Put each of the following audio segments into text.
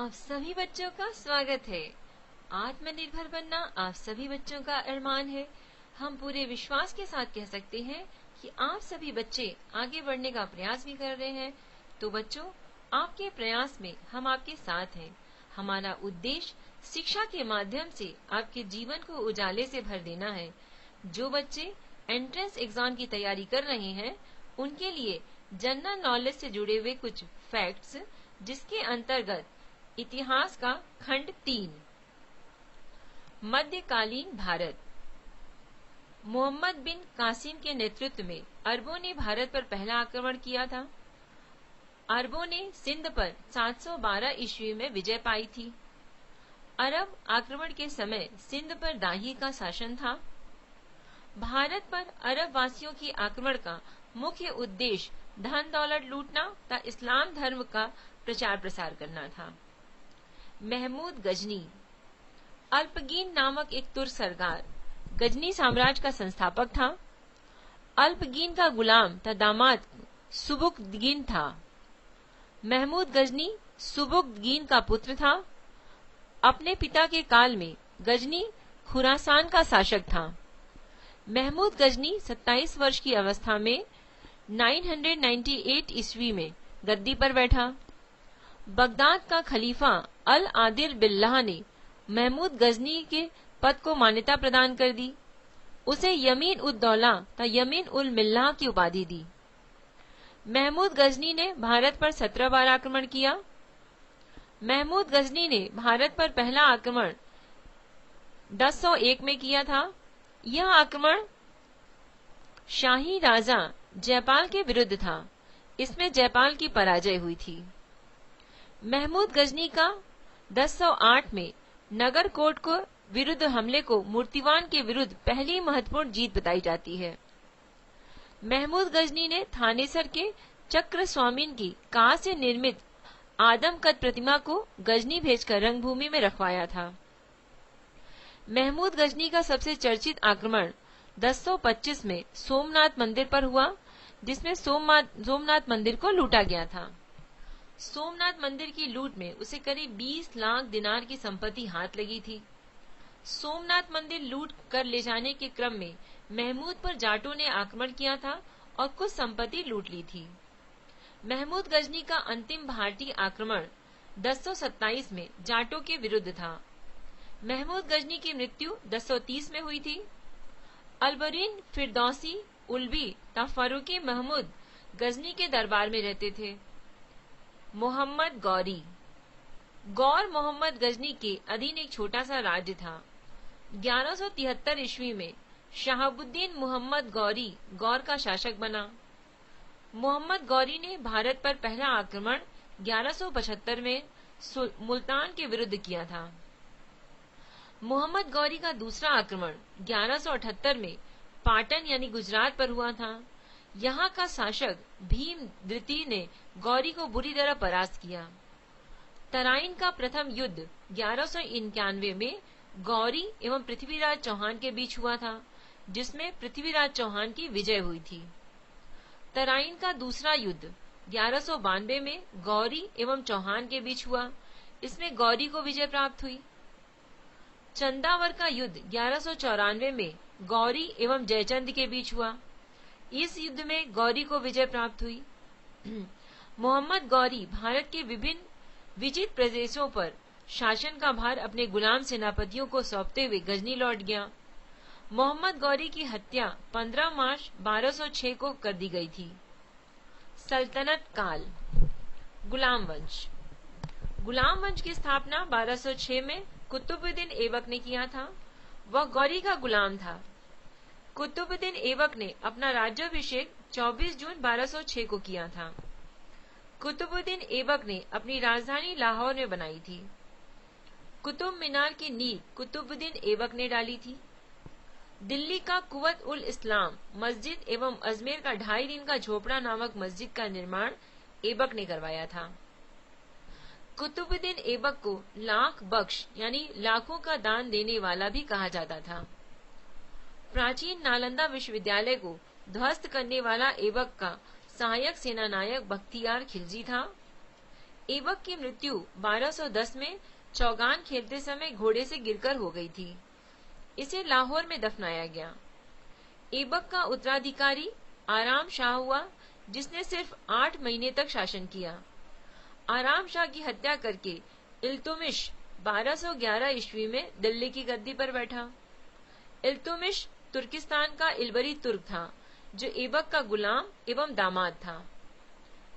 आप सभी बच्चों का स्वागत है। आत्मनिर्भर बनना आप सभी बच्चों का अरमान है। हम पूरे विश्वास के साथ कह सकते हैं कि आप सभी बच्चे आगे बढ़ने का प्रयास भी कर रहे हैं। तो बच्चों, आपके प्रयास में हम आपके साथ हैं। हमारा उद्देश्य शिक्षा के माध्यम से आपके जीवन को उजाले से भर देना है। जो बच्चे एंट्रेंस एग्जाम की तैयारी कर रहे हैं, उनके लिए जनरल नॉलेज से जुड़े हुए कुछ फैक्ट्स, जिसके अंतर्गत इतिहास का खंड 3, मध्यकालीन भारत। मोहम्मद बिन कासिम के नेतृत्व में अरबों ने भारत पर पहला आक्रमण किया था। अरबों ने सिंध पर 712 ईस्वी में विजय पाई थी। अरब आक्रमण के समय सिंध पर दाही का शासन था। भारत पर अरब वासियों की आक्रमण का मुख्य उद्देश्य धन दौलत लूटना तथा इस्लाम धर्म का प्रचार प्रसार करना था। महमूद गजनी अल्पगीन नामक एक तुर्क सरदार गजनी साम्राज्य का संस्थापक था। अल्पगीन का गुलाम तथा दामाद सुबुक्तगीन था। महमूद गजनी सुबुक्तगीन का पुत्र था। अपने पिता के काल में गजनी खुरासान का शासक था। महमूद गजनी 27 वर्ष की अवस्था में 998 ईस्वी में गद्दी पर बैठा। बगदाद का खलीफा अल आदिल बिल्लाह ने महमूद गजनी के पद को मान्यता प्रदान कर दी। उसे यमीन उद दौला तथा यमीन उल मिल्लाह की उपाधि दी। महमूद गजनी ने भारत पर 17 बार आक्रमण किया। महमूद गजनी ने भारत पर पहला आक्रमण 1001 में किया था। यह आक्रमण शाही राजा जयपाल के विरुद्ध था। इसमें जयपाल की पराजय हुई थी। महमूद गजनी का 1008 में नगरकोट को विरुद्ध हमले को मूर्तिवान के विरुद्ध पहली महत्वपूर्ण जीत बताई जाती है। महमूद गजनी ने थानेसर के चक्र स्वामीन की कांच से निर्मित आदमकद प्रतिमा को गजनी भेजकर रंगभूमि में रखवाया था। महमूद गजनी का सबसे चर्चित आक्रमण 1025 में सोमनाथ मंदिर पर हुआ, जिसमें सोमनाथ मंदिर को लूटा गया था। सोमनाथ मंदिर की लूट में उसे करीब 20 लाख दिनार की संपत्ति हाथ लगी थी। सोमनाथ मंदिर लूट कर ले जाने के क्रम में महमूद पर जाटों ने आक्रमण किया था और कुछ संपत्ति लूट ली थी। महमूद गजनी का अंतिम भारतीय आक्रमण 1027 में जाटों के विरुद्ध था। महमूद गजनी की मृत्यु 1030 में हुई थी। अलबरीन फिरदौसी उल्बी तथा फरूकी महमूद गजनी के दरबार में रहते थे। मोहम्मद गौरी गौर मोहम्मद गजनी के अधीन एक छोटा सा राज्य था। 1173 ईस्वी में शहाबुद्दीन मोहम्मद गौरी गौर का शासक बना। मोहम्मद गौरी ने भारत पर पहला आक्रमण 1175 में मुल्तान के विरुद्ध किया था। मोहम्मद गौरी का दूसरा आक्रमण 1178 में पाटन यानी गुजरात पर हुआ था। यहाँ का शासक भीम द्वितीय ने गौरी को बुरी तरह परास्त किया। तराइन का प्रथम युद्ध 1191 में गौरी एवं पृथ्वीराज चौहान के बीच हुआ था, जिसमें पृथ्वीराज चौहान की विजय हुई थी। तराइन का दूसरा युद्ध 1192 में गौरी एवं चौहान के बीच हुआ। इसमें गौरी को विजय प्राप्त हुई। चंदावर का युद्ध 1194 में गौरी एवं जयचंद के बीच हुआ। इस युद्ध में गौरी को विजय प्राप्त हुई। मोहम्मद गौरी भारत के विभिन्न विजित प्रदेशों पर शासन का भार अपने गुलाम सेनापतियों को सौंपते हुए गजनी लौट गया। मोहम्मद गौरी की हत्या 15 मार्च 1206 को कर दी गई थी। सल्तनत काल गुलाम वंश गुलाम वंश की स्थापना 1206 में कुतुबुद्दीन ऐबक ने किया था। वह गौरी का गुलाम था। कुतुबुद्दीन ऐबक ने अपना राज्याभिषेक 24 जून 1206 को किया था। कुतुबुद्दीन ऐबक ने अपनी राजधानी लाहौर में बनाई थी। कुतुब मीनार की नींव कुतुबुद्दीन ऐबक ने डाली थी। दिल्ली का कुवत उल इस्लाम मस्जिद एवं अजमेर का 2.5 दिन का झोपड़ा नामक मस्जिद का निर्माण ऐबक ने करवाया था। कुतुबुद्दीन ऐबक को लाख बख्श यानी लाखों का दान देने वाला भी कहा जाता था। प्राचीन नालंदा विश्वविद्यालय को ध्वस्त करने वाला ऐबक का सहायक सेनानायक बख्तियार खिलजी था। ऐबक की मृत्यु 1210 में चौगान खेलते समय घोड़े से गिरकर हो गई थी। इसे लाहौर में दफनाया गया। ऐबक का उत्तराधिकारी आराम शाह हुआ, जिसने सिर्फ 8 महीने तक शासन किया। आराम शाह की हत्या करके इल्तुमिश 1211 ईस्वी में दिल्ली की गद्दी पर बैठा। इल्तुमिश तुर्किस्तान का इलबरी तुर्क था, जो ऐबक का गुलाम एवं दामाद था।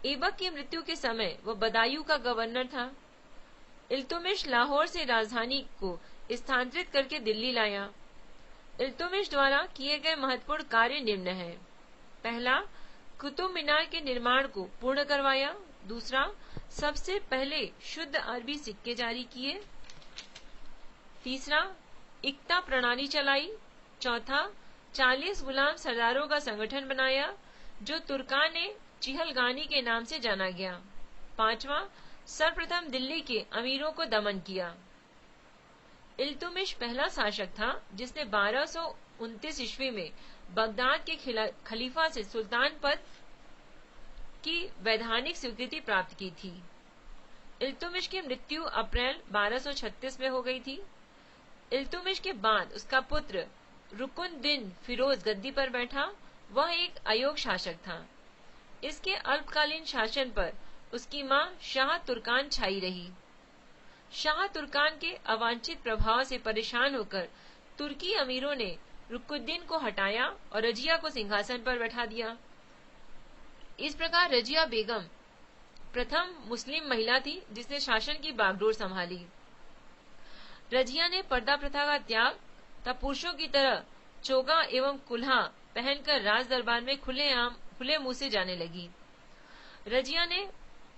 ऐबक की मृत्यु के समय वह बदायूं का गवर्नर था। इल्तुमिश लाहौर से राजधानी को स्थानांतरित करके दिल्ली लाया। इल्तुमिश द्वारा किए गए महत्वपूर्ण कार्य निम्न हैं। पहला, कुतुब मीनार के निर्माण को पूर्ण करवाया। दूसरा, सबसे पहले शुद्ध अरबी सिक्के जारी किए। तीसरा, इक्ता प्रणाली चलाई। चौथा, 40 गुलाम सरदारों का संगठन बनाया, जो तुर्कान चिहलगानी के नाम से जाना गया। पांचवा, सर्वप्रथम दिल्ली के अमीरों को दमन किया। इल्तुमिश पहला शासक था जिसने 1229 ईस्वी में बगदाद के खलीफा से सुल्तान पद की वैधानिक स्वीकृति प्राप्त की थी। इल्तुमिश की मृत्यु अप्रैल 1236 में हो गई थी। इल्तुमिश के बाद उसका पुत्र रुकुनुद्दीन फिरोज गद्दी पर बैठा। वह एक अयोग्य शासक था। इसके अल्पकालीन शासन पर उसकी मां शाह तुर्कान छाई रही। शाह तुर्कान के अवांछित प्रभाव से परेशान होकर तुर्की अमीरों ने रुकुनुद्दीन को हटाया और रजिया को सिंहासन पर बैठा दिया। इस प्रकार रजिया बेगम प्रथम मुस्लिम महिला थी जिसने शासन की बागडोर संभाली। रजिया ने पर्दा प्रथा का त्याग तथा पुरुषों की तरह चोगा एवं कुल्हा पहनकर राज दरबार में खुले मुंह से जाने लगी। रजिया ने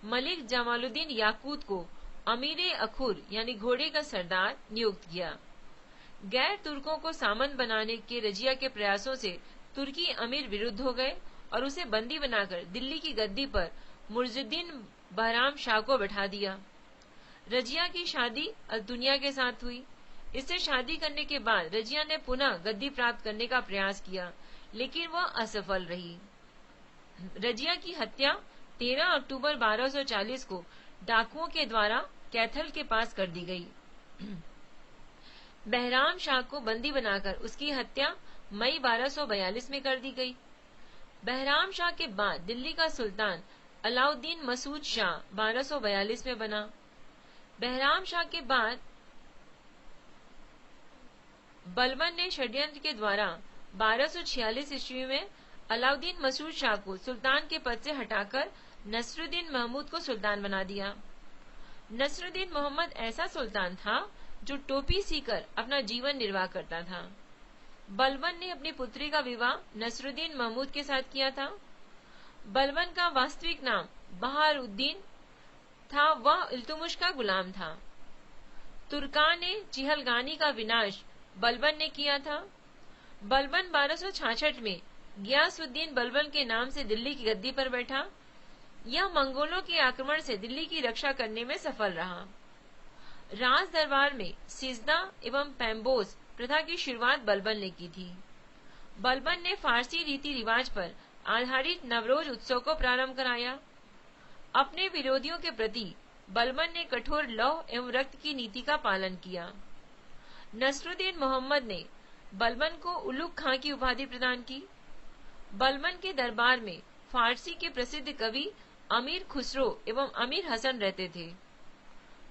मलिक जमालुद्दीन याकूत को अमीर अखुर यानी घोड़े का सरदार नियुक्त किया। गैर तुर्कों को सामंत बनाने के रजिया के प्रयासों से तुर्की अमीर विरुद्ध हो गए और उसे बंदी बनाकर दिल्ली की गद्दी पर मुइजुद्दीन बहराम शाह को बैठा दिया। रजिया की शादी दुनिया के साथ हुई। इससे शादी करने के बाद रजिया ने पुनः गद्दी प्राप्त करने का प्रयास किया, लेकिन वह असफल रही। रजिया की हत्या 13 अक्टूबर 1240 को डाकुओं के द्वारा कैथल के पास कर दी गई। बहराम शाह को बंदी बनाकर उसकी हत्या मई 1242 में कर दी गई। बहराम शाह के बाद दिल्ली का सुल्तान अलाउद्दीन मसूद शाह 1242 में बना। बहराम शाह के बाद बलबन ने षड्यंत्र के द्वारा 1246 ईस्वी में अलाउद्दीन मसूद शाह को सुल्तान के पद से हटाकर नसरुद्दीन महमूद को सुल्तान बना दिया। नसरुद्दीन मोहम्मद ऐसा सुल्तान था जो टोपी सीकर अपना जीवन निर्वाह करता था। बलबन ने अपनी पुत्री का विवाह नसरुद्दीन महमूद के साथ किया था। बलबन का वास्तविक नाम बहारुद्दीन था। वह इल्तुमिश का गुलाम था। तुर्कान चिहलगानी का विनाश बलबन ने किया था। बलबन 1266 में गियासुद्दीन बलबन के नाम से दिल्ली की गद्दी पर बैठा। यह मंगोलों के आक्रमण से दिल्ली की रक्षा करने में सफल रहा। राज दरबार में सिजदा एवं पैम्बोस प्रथा की शुरुआत बलबन ने की थी। बलबन ने फारसी रीति रिवाज पर आधारित नवरोज उत्सव को प्रारंभ कराया। अपने विरोधियों के प्रति बलबन ने कठोर लौह एवं रक्त की नीति का पालन किया। नसरुद्दीन मोहम्मद ने बलबन को उलुग खां की उपाधि प्रदान की। बलबन के दरबार में फारसी के प्रसिद्ध कवि अमीर खुसरो एवं अमीर हसन रहते थे।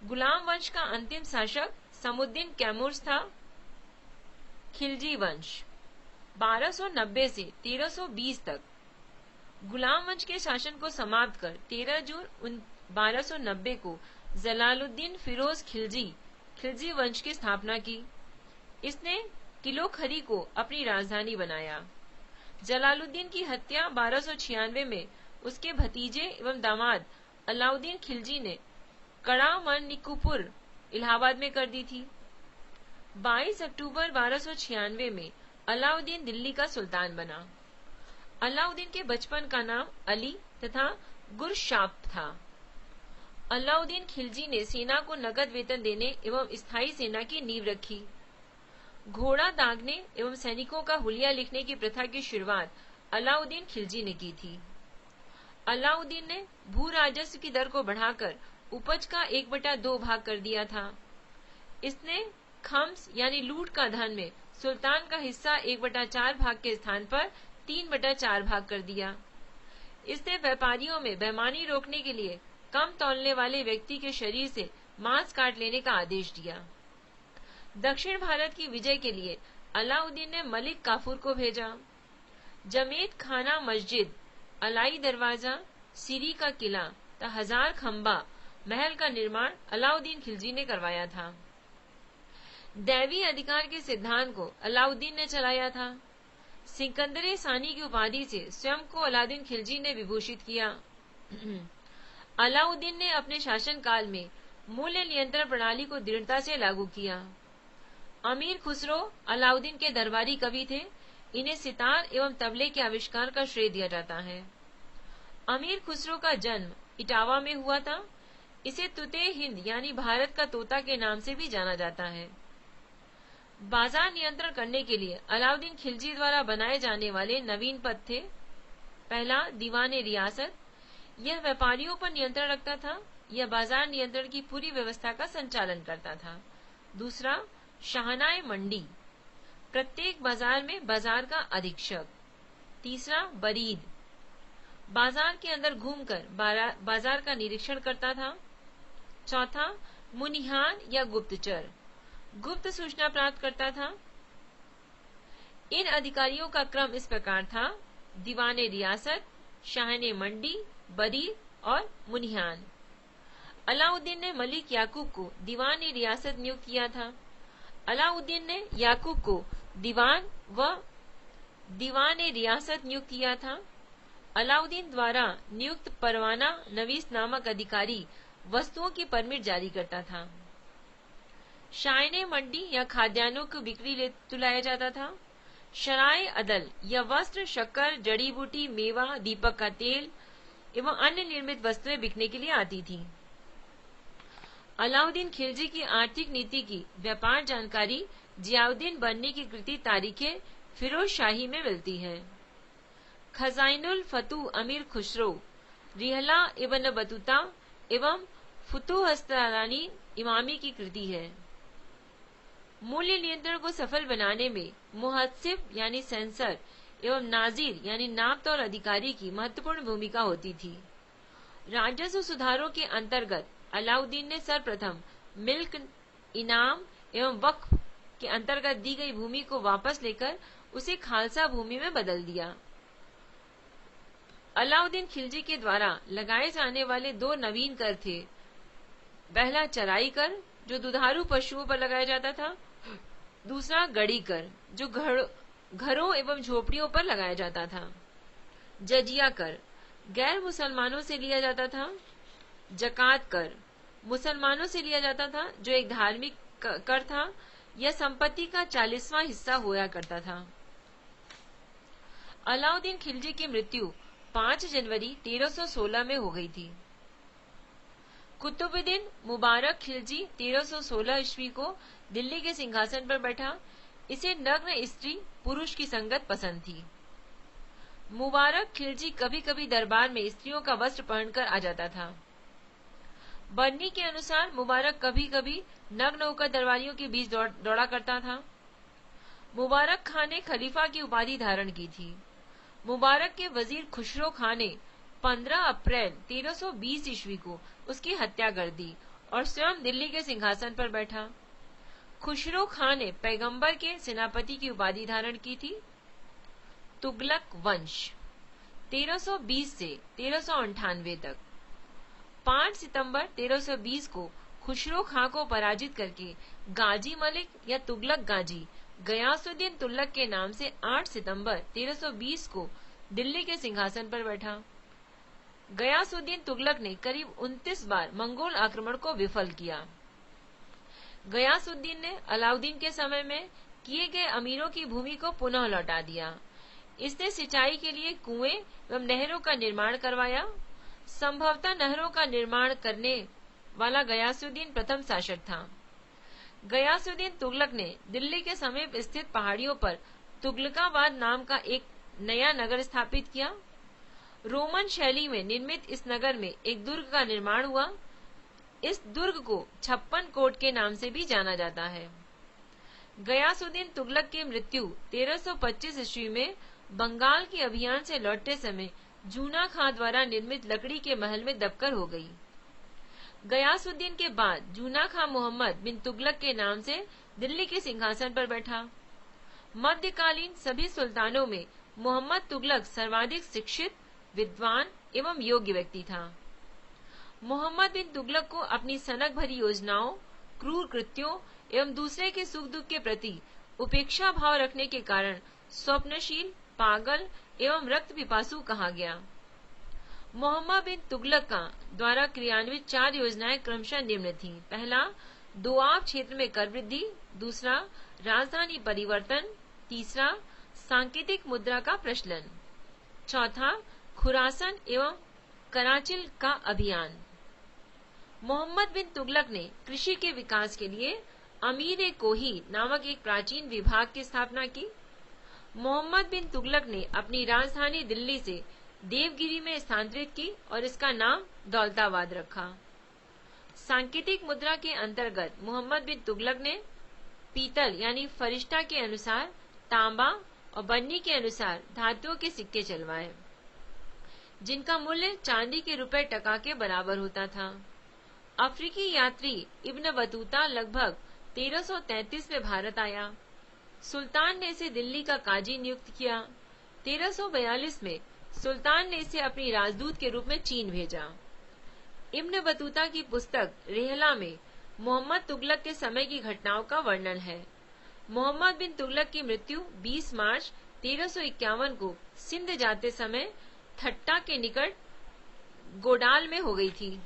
गुलाम वंश का अंतिम शासक समुद्दीन कैमूर्स था। खिलजी वंश 1290 से 1320 तक। गुलाम वंश के शासन को समाप्त कर 13 जून 1290 को जलालुद्दीन फिरोज खिलजी वंश की स्थापना की। इसने किलोखरी को अपनी राजधानी बनाया। जलालुद्दीन की हत्या 1296 में उसके भतीजे एवं दामाद अलाउद्दीन खिलजी ने कड़ामनिकुपुर इलाहाबाद में कर दी थी। 22 अक्टूबर 1296 में अलाउद्दीन दिल्ली का सुल्तान बना। अलाउद्दीन के बचपन का नाम अली तथा गुरशाप था। अलाउद्दीन खिलजी ने सेना को नकद वेतन देने एवं स्थायी सेना की नींव रखी। घोड़ा दागने एवं सैनिकों का हुलिया लिखने की प्रथा की शुरुआत अलाउद्दीन खिलजी ने की थी। अलाउद्दीन ने भू राजस्व की दर को बढ़ाकर उपज का 1/2 भाग कर दिया था। इसने खम्स यानी लूट का धन में सुल्तान का हिस्सा 1/4 भाग के स्थान पर 3/4 भाग कर दिया। इसने व्यापारियों में बेईमानी रोकने के लिए कम तौलने वाले व्यक्ति के शरीर से मांस काट लेने का आदेश दिया। दक्षिण भारत की विजय के लिए अलाउद्दीन ने मलिक काफूर को भेजा। जमेत खाना मस्जिद, अलाई दरवाजा, सीरी का किला तथा 1000 खंबा महल का निर्माण अलाउद्दीन खिलजी ने करवाया था। दैवी अधिकार के सिद्धांत को अलाउद्दीन ने चलाया था। सिकंदर सानी की उपाधि से स्वयं को अलाउद्दीन खिलजी ने विभूषित किया। अलाउद्दीन ने अपने शासन काल में मूल्य नियंत्रण प्रणाली को दृढ़ता से लागू किया। अमीर खुसरो अलाउद्दीन के दरबारी कवि थे। इन्हें सितार एवं तबले के आविष्कार का श्रेय दिया जाता है। अमीर खुसरो का जन्म इटावा में हुआ था। इसे तुते हिंद यानी भारत का तोता के नाम से भी जाना जाता है। बाजार नियंत्रण करने के लिए अलाउद्दीन खिलजी द्वारा बनाए जाने वाले नवीन पद थे। पहला, दीवाने रियासत। यह व्यापारियों पर नियंत्रण रखता था। यह बाजार नियंत्रण की पूरी व्यवस्था का संचालन करता था। दूसरा, शाहनाए मंडी। प्रत्येक बाजार में बाजार का अधीक्षक। तीसरा, बरीद। बाजार के अंदर घूमकर बाजार का निरीक्षण करता था। चौथा, मुनिहान या गुप्तचर। गुप्त सूचना प्राप्त करता था। इन अधिकारियों का क्रम इस प्रकार था: दीवाने रियासत, शाहने मंडी, बरीद और मुनिहान। अलाउद्दीन ने मलिक याकूब को दीवान रियासत नियुक्त किया था। अलाउद्दीन ने याकूब को दीवान व दीवान रियासत नियुक्त किया था। अलाउद्दीन द्वारा नियुक्त परवाना नवीस नामक अधिकारी वस्तुओं की परमिट जारी करता था। शायने मंडी या खाद्यान्नों की बिक्री तुलाया जाता था। शराय अदल या वस्त्र, शक्कर, जड़ी बूटी, मेवा, दीपक का तेल एवं अन्य निर्मित वस्तुएं बिकने के लिए आती थी। अलाउद्दीन खिलजी की आर्थिक नीति की व्यापार जानकारी जियाउद्दीन बन्नी की कृति तारीखे फिरोज शाही में मिलती है। खजाइनुल फतू अमीर खुसरो, रिहला इब्न बतूता एवं फुतूहस्तारानी इमामी की कृति है। मूल्य नियंत्रण को सफल बनाने में मुहत्सिब यानी सेंसर एवं नाजिर यानी नापतौल अधिकारी की महत्वपूर्ण भूमिका होती थी। राजस्व सुधारों के अंतर्गत अलाउद्दीन ने सर्वप्रथम मिल्क, इनाम एवं वक्फ के अंतर्गत दी गई भूमि को वापस लेकर उसे खालसा भूमि में बदल दिया। अलाउद्दीन खिलजी के द्वारा लगाए जाने वाले 2 नवीन कर थे। पहला, चराई कर, जो दुधारू पशुओं पर लगाया जाता था। दूसरा, गड़ी कर, जो घरों एवं झोपड़ियों पर लगाया जाता था। जजिया कर, गैर मुसलमानों से लिया जाता था। जकात कर, मुसलमानों से लिया जाता था, जो एक धार्मिक कर था। यह संपत्ति का 40वां हिस्सा हुआ करता था। अलाउद्दीन खिलजी की मृत्यु 5 जनवरी 1316 में हो गई थी। कुतुबुद्दीन मुबारक खिलजी 1316 ईस्वी को दिल्ली के सिंहासन पर बैठा। इसे नग्न स्त्री पुरुष की संगत पसंद थी। मुबारक खिलजी कभी कभी दरबार में स्त्रियों का वस्त्र पहनकर आ जाता था। बन्नी के अनुसार मुबारक कभी कभी नग्न होकर दरबारियों के बीच दौड़ा करता था। मुबारक खान ने खलीफा की उपाधि धारण की थी। मुबारक के वजीर खुसरो खान ने 15 अप्रैल 1320 ईस्वी को उसकी हत्या कर दी और स्वयं दिल्ली के सिंहासन पर बैठा। खुसरो खान ने पैगंबर के सेनापति की उपाधि धारण की थी। तुगलक वंश 1320 से 1398 तक। 5 सितंबर 1320 को खुसरो खां को पराजित करके गाजी मलिक या तुगलक गाजी गयासुद्दीन तुगलक के नाम से 8 सितंबर 1320 को दिल्ली के सिंहासन पर बैठा। गयासुद्दीन तुगलक ने करीब 29 बार मंगोल आक्रमण को विफल किया। गयासुद्दीन ने अलाउद्दीन के समय में किए गए अमीरों की भूमि को पुनः लौटा दिया। इसने सिंचाई के लिए कुएं एवं नहरों का निर्माण करवाया। संभवतः नहरों का निर्माण करने वाला गयासुद्दीन प्रथम शासक था। गयासुद्दीन तुगलक ने दिल्ली के समीप स्थित पहाड़ियों पर तुगलकाबाद नाम का एक नया नगर स्थापित किया। रोमन शैली में निर्मित इस नगर में एक दुर्ग का निर्माण हुआ। इस दुर्ग को 56 कोट के नाम से भी जाना जाता है। गयासुद्दीन तुगलक की मृत्यु 1325 ईस्वी में बंगाल के अभियान से लौटते समय जूना खां द्वारा निर्मित लकड़ी के महल में दबकर हो गई। गयासुद्दीन के बाद जूना खां मोहम्मद बिन तुगलक के नाम से दिल्ली के सिंहासन पर बैठा। मध्यकालीन सभी सुल्तानों में मोहम्मद तुगलक सर्वाधिक शिक्षित, विद्वान एवं योग्य व्यक्ति था। मोहम्मद बिन तुगलक को अपनी सनक भरी योजनाओं, क्रूर कृत्यों एवं दूसरे के सुख दुख के प्रति उपेक्षा भाव रखने के कारण स्वप्नशील, पागल एवं रक्त पिपासु कहा गया। मोहम्मद बिन तुगलक का द्वारा क्रियान्वित 4 योजनाएं क्रमशः निम्न थीं। पहला, दोआब क्षेत्र में कर वृद्धि। दूसरा, राजधानी परिवर्तन। तीसरा, सांकेतिक मुद्रा का प्रचलन। चौथा, खुरासन एवं कराचिल का अभियान। मोहम्मद बिन तुगलक ने कृषि के विकास के लिए अमीर-ए-कोही नामक एक प्राचीन विभाग की स्थापना की। मोहम्मद बिन तुगलक ने अपनी राजधानी दिल्ली से देवगिरी में स्थानांतरित की और इसका नाम दौलताबाद रखा। सांकेतिक मुद्रा के अंतर्गत मोहम्मद बिन तुगलक ने पीतल यानी फरिश्ता के अनुसार, तांबा और बन्नी के अनुसार धातुओं के सिक्के चलवाए, जिनका मूल्य चांदी के रुपए टका के बराबर होता था। अफ्रीकी यात्री इब्न बतूता लगभग 1333 में भारत आया। सुल्तान ने इसे दिल्ली का काजी नियुक्त किया। 1342 में सुल्तान ने इसे अपनी राजदूत के रूप में चीन भेजा। इब्न बतूता की पुस्तक रेहला में मोहम्मद तुगलक के समय की घटनाओं का वर्णन है। मोहम्मद बिन तुगलक की मृत्यु 20 मार्च 1351 को सिंध जाते समय थट्टा के निकट गोडाल में हो गई थी।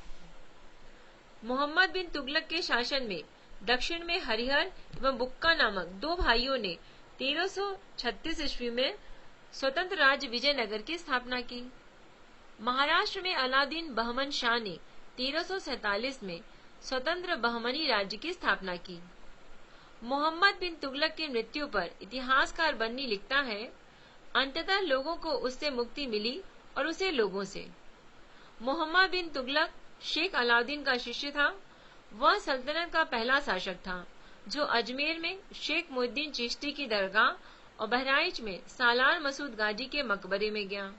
मोहम्मद बिन तुगलक के शासन में दक्षिण में हरिहर एवं बुक्का नामक 2 भाइयों ने 1336 ईस्वी में स्वतंत्र राज्य विजयनगर की स्थापना की। महाराष्ट्र में अलाउद्दीन बहमन शाह ने 1347 में स्वतंत्र बहमनी राज्य की स्थापना की। मोहम्मद बिन तुगलक की मृत्यु पर इतिहासकार बन्नी लिखता है, अंततः लोगों को उससे मुक्ति मिली और उसे लोगों से। मोहम्मद बिन तुगलक शेख अलाउद्दीन का शिष्य था। वह सल्तनत का पहला शासक था जो अजमेर में शेख मुहिद्दीन चिश्ती की दरगाह और बहराइच में सालार मसूद गाजी के मकबरे में गया।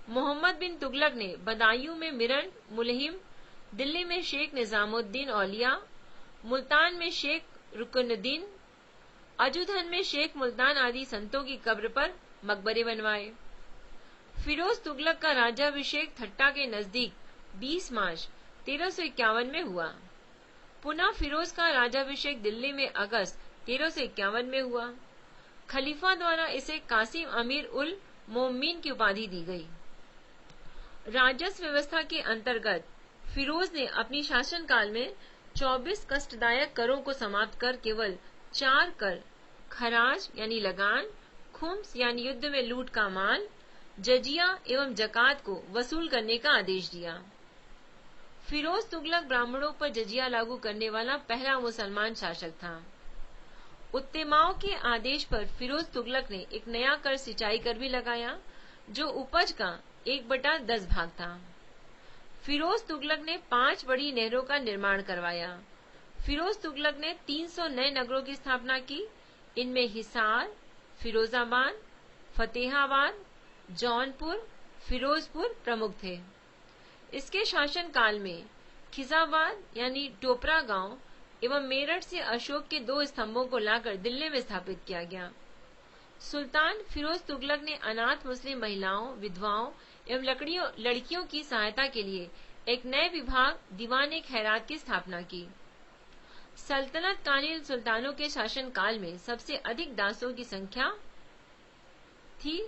मोहम्मद बिन तुगलक ने बदायूं में मिरन मुलहिम, दिल्ली में शेख निजामुद्दीन औलिया, मुल्तान में शेख रुकनुद्दीन, अजुधन में शेख मुल्तान आदि संतों की कब्र पर मकबरे बनवाए। फिरोज तुगलक का राज्याभिषेक थट्टा के नजदीक 20 मार्च 1351 में हुआ। पुनः फिरोज का राज्याभिषेक दिल्ली में अगस्त 1351 में हुआ। खलीफा द्वारा इसे कासिम अमीर उल मोमिन की उपाधि दी गई। राजस्व व्यवस्था के अंतर्गत फिरोज ने अपनी शासनकाल में 24 कष्टदायक करों को समाप्त कर केवल 4 कर, खराज यानी लगान, खुम्स यानी युद्ध में लूट का माल, जजिया एवं जकात को वसूल करने का आदेश दिया। फिरोज तुगलक ब्राह्मणों पर जजिया लागू करने वाला पहला मुसलमान शासक था। उत्तेमाओं के आदेश पर फिरोज तुगलक ने एक नया कर सिंचाई कर भी लगाया, जो उपज का 1/10 भाग था। फिरोज तुगलक ने 5 बड़ी नहरों का निर्माण करवाया। फिरोज तुगलक ने 300 नए नगरों की स्थापना की। इनमें हिसार, फिरोजाबाद, फतेहाबाद, जौनपुर, फिरोजपुर प्रमुख थे। इसके शासनकाल में खिजाबाद यानी टोपरा गांव एवं मेरठ से अशोक के 2 स्तंभों को लाकर दिल्ली में स्थापित किया गया। सुल्तान फिरोज तुगलक ने अनाथ मुस्लिम महिलाओं, विधवाओं एवं लड़कियों की सहायता के लिए एक नए विभाग दीवान-ए-खैरात की स्थापना की। सल्तनत कालीन सुल्तानों के शासनकाल में सबसे अधिक दासों की संख्या थी।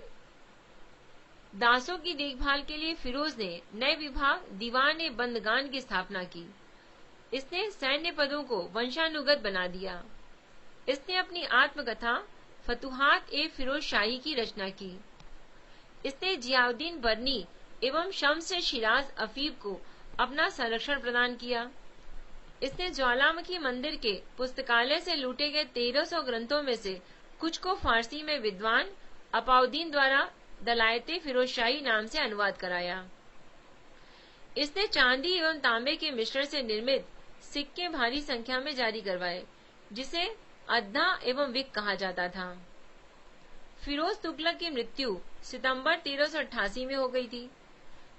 दासों की देखभाल के लिए फिरोज ने नए विभाग दीवान-ए-बंदगान की स्थापना की। इसने सैन्य पदों को वंशानुगत बना दिया। इसने अपनी आत्मकथा फतुहात-ए-फिरोज शाही की रचना की। इसने जियाउद्दीन बर्नी एवं शम्स शिराज अफीफ को अपना संरक्षण प्रदान किया। इसने ज्वालामुखी मंदिर के पुस्तकालय से लूटे गए 1300 ग्रंथों में से कुछ को फारसी में विद्वान अपाउद्दीन द्वारा दलायते फिरोजशाही नाम से अनुवाद कराया। इसने चांदी एवं तांबे के मिश्रण से निर्मित सिक्के भारी संख्या में जारी करवाए, जिसे अद्धा एवं विक कहा जाता था। फिरोज तुगलक की मृत्यु सितंबर 1388 में हो गई थी।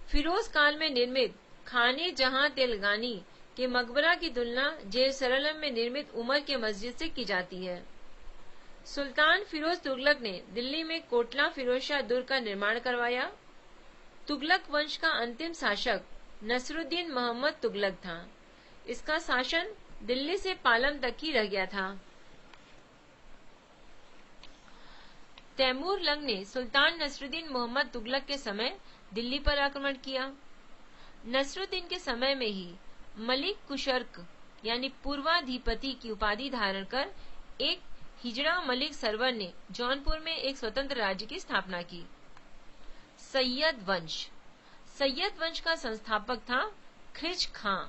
फिरोज काल में निर्मित खाने जहां तेलगानी के मकबरा की तुलना जेरूसलम में निर्मित उमर के मस्जिद से की जाती है। सुल्तान फिरोज तुगलक ने दिल्ली में कोटला फिरोज शाह दुर्ग का निर्माण करवाया। तुगलक वंश का अंतिम शासक नसरुद्दीन मोहम्मद तुगलक था। इसका शासन दिल्ली से पालम तक ही रह गया था। तैमूर लंग ने सुल्तान नसरुद्दीन मोहम्मद तुगलक के समय दिल्ली पर आक्रमण किया। नसरुद्दीन के समय में ही मलिक कुशर्क यानी पूर्वाधिपति की उपाधि धारण कर एक हिजड़ा मलिक सरवर ने जौनपुर में एक स्वतंत्र राज्य की स्थापना की। सैयद वंश का संस्थापक था खिज खां।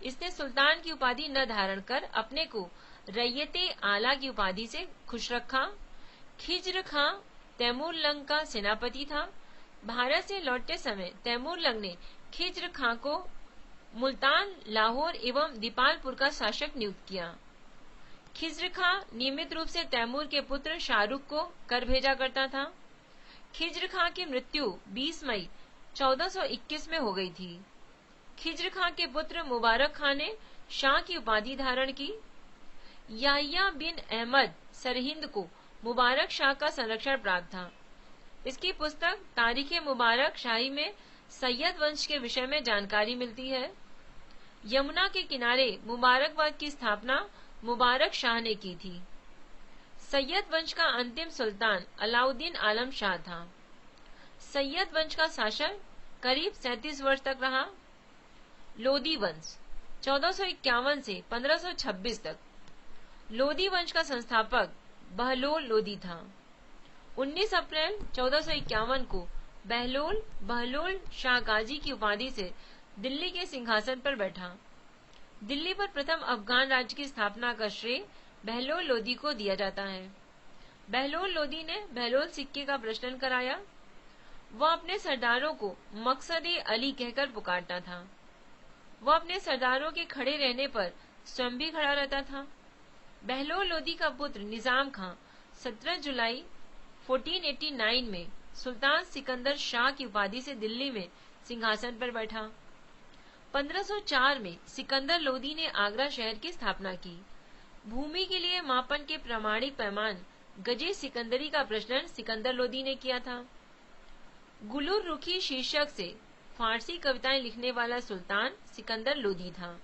इसने सुल्तान की उपाधि न धारण कर अपने को रैयते आला की उपाधि से खुश रखा। खिज्र खां तैमूर लंग का सेनापति था। भारत से लौटते समय तैमूर लंग ने खिज्र खां को मुल्तान, लाहौर एवं दीपालपुर का शासक नियुक्त किया। खिज्र खां नियमित रूप से तैमूर के पुत्र शाहरुख को कर भेजा करता था। खिज्र खां की मृत्यु 20 मई 1421 में हो गई थी। खिज्र खां के पुत्र मुबारक खां ने शाह की उपाधि धारण की। याहिया बिन अहमद सरहिंद को मुबारक शाह का संरक्षण प्राप्त था। इसकी पुस्तक तारीख मुबारक शाही में सैयद वंश के विषय में जानकारी मिलती है। यमुना के किनारे मुबारकबाद की स्थापना मुबारक शाह ने की थी। सैयद वंश का अंतिम सुल्तान अलाउद्दीन आलम शाह था। सैयद वंश का शासन करीब 37 वर्ष तक रहा। लोदी वंश 1451 से 1526 तक। लोदी वंश का संस्थापक बहलोल लोदी था। 19 अप्रैल 1451 को बहलोल शाह गाजी की उपाधि से दिल्ली के सिंहासन पर बैठा। दिल्ली पर प्रथम अफगान राज्य की स्थापना का श्रेय बहलोल लोदी को दिया जाता है। बहलोल लोदी ने बहलोल सिक्के का प्रचलन कराया। वह अपने सरदारों को मकसद-ए अली कहकर पुकारता था। वह अपने सरदारों के खड़े रहने पर स्वयं भी खड़ा रहता था। बहलोल लोदी का पुत्र निजाम खां 17 जुलाई 1489 में सुल्तान सिकंदर शाह की उपाधि से दिल्ली में सिंहासन पर बैठा। 1504 में सिकंदर लोदी ने आगरा शहर की स्थापना की। भूमि के लिए मापन के प्रामाणिक पैमान गजे सिकंदरी का प्रचलन सिकंदर लोदी ने किया था। गुलुर रुखी शीर्षक से फारसी कविताएं लिखने वाला सुल्तान सिकंदर लोदी था।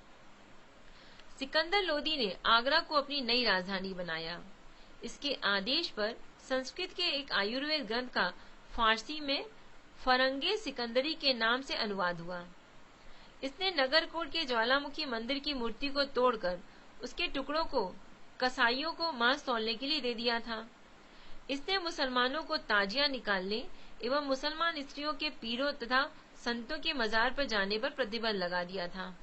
सिकंदर लोदी ने आगरा को अपनी नई राजधानी बनाया। इसके आदेश पर संस्कृत के एक आयुर्वेद ग्रंथ का फारसी में फरंगे सिकंदरी के नाम से अनुवाद हुआ। इसने नगरकोट के ज्वालामुखी मंदिर की मूर्ति को तोड़कर उसके टुकड़ों को कसाईयों को मांस तौलने के लिए दे दिया था। इसने मुसलमानों को ताजिया निकालने एवं मुसलमान स्त्रियों के पीरों तथा संतों के मजार पर जाने पर प्रतिबंध लगा दिया था।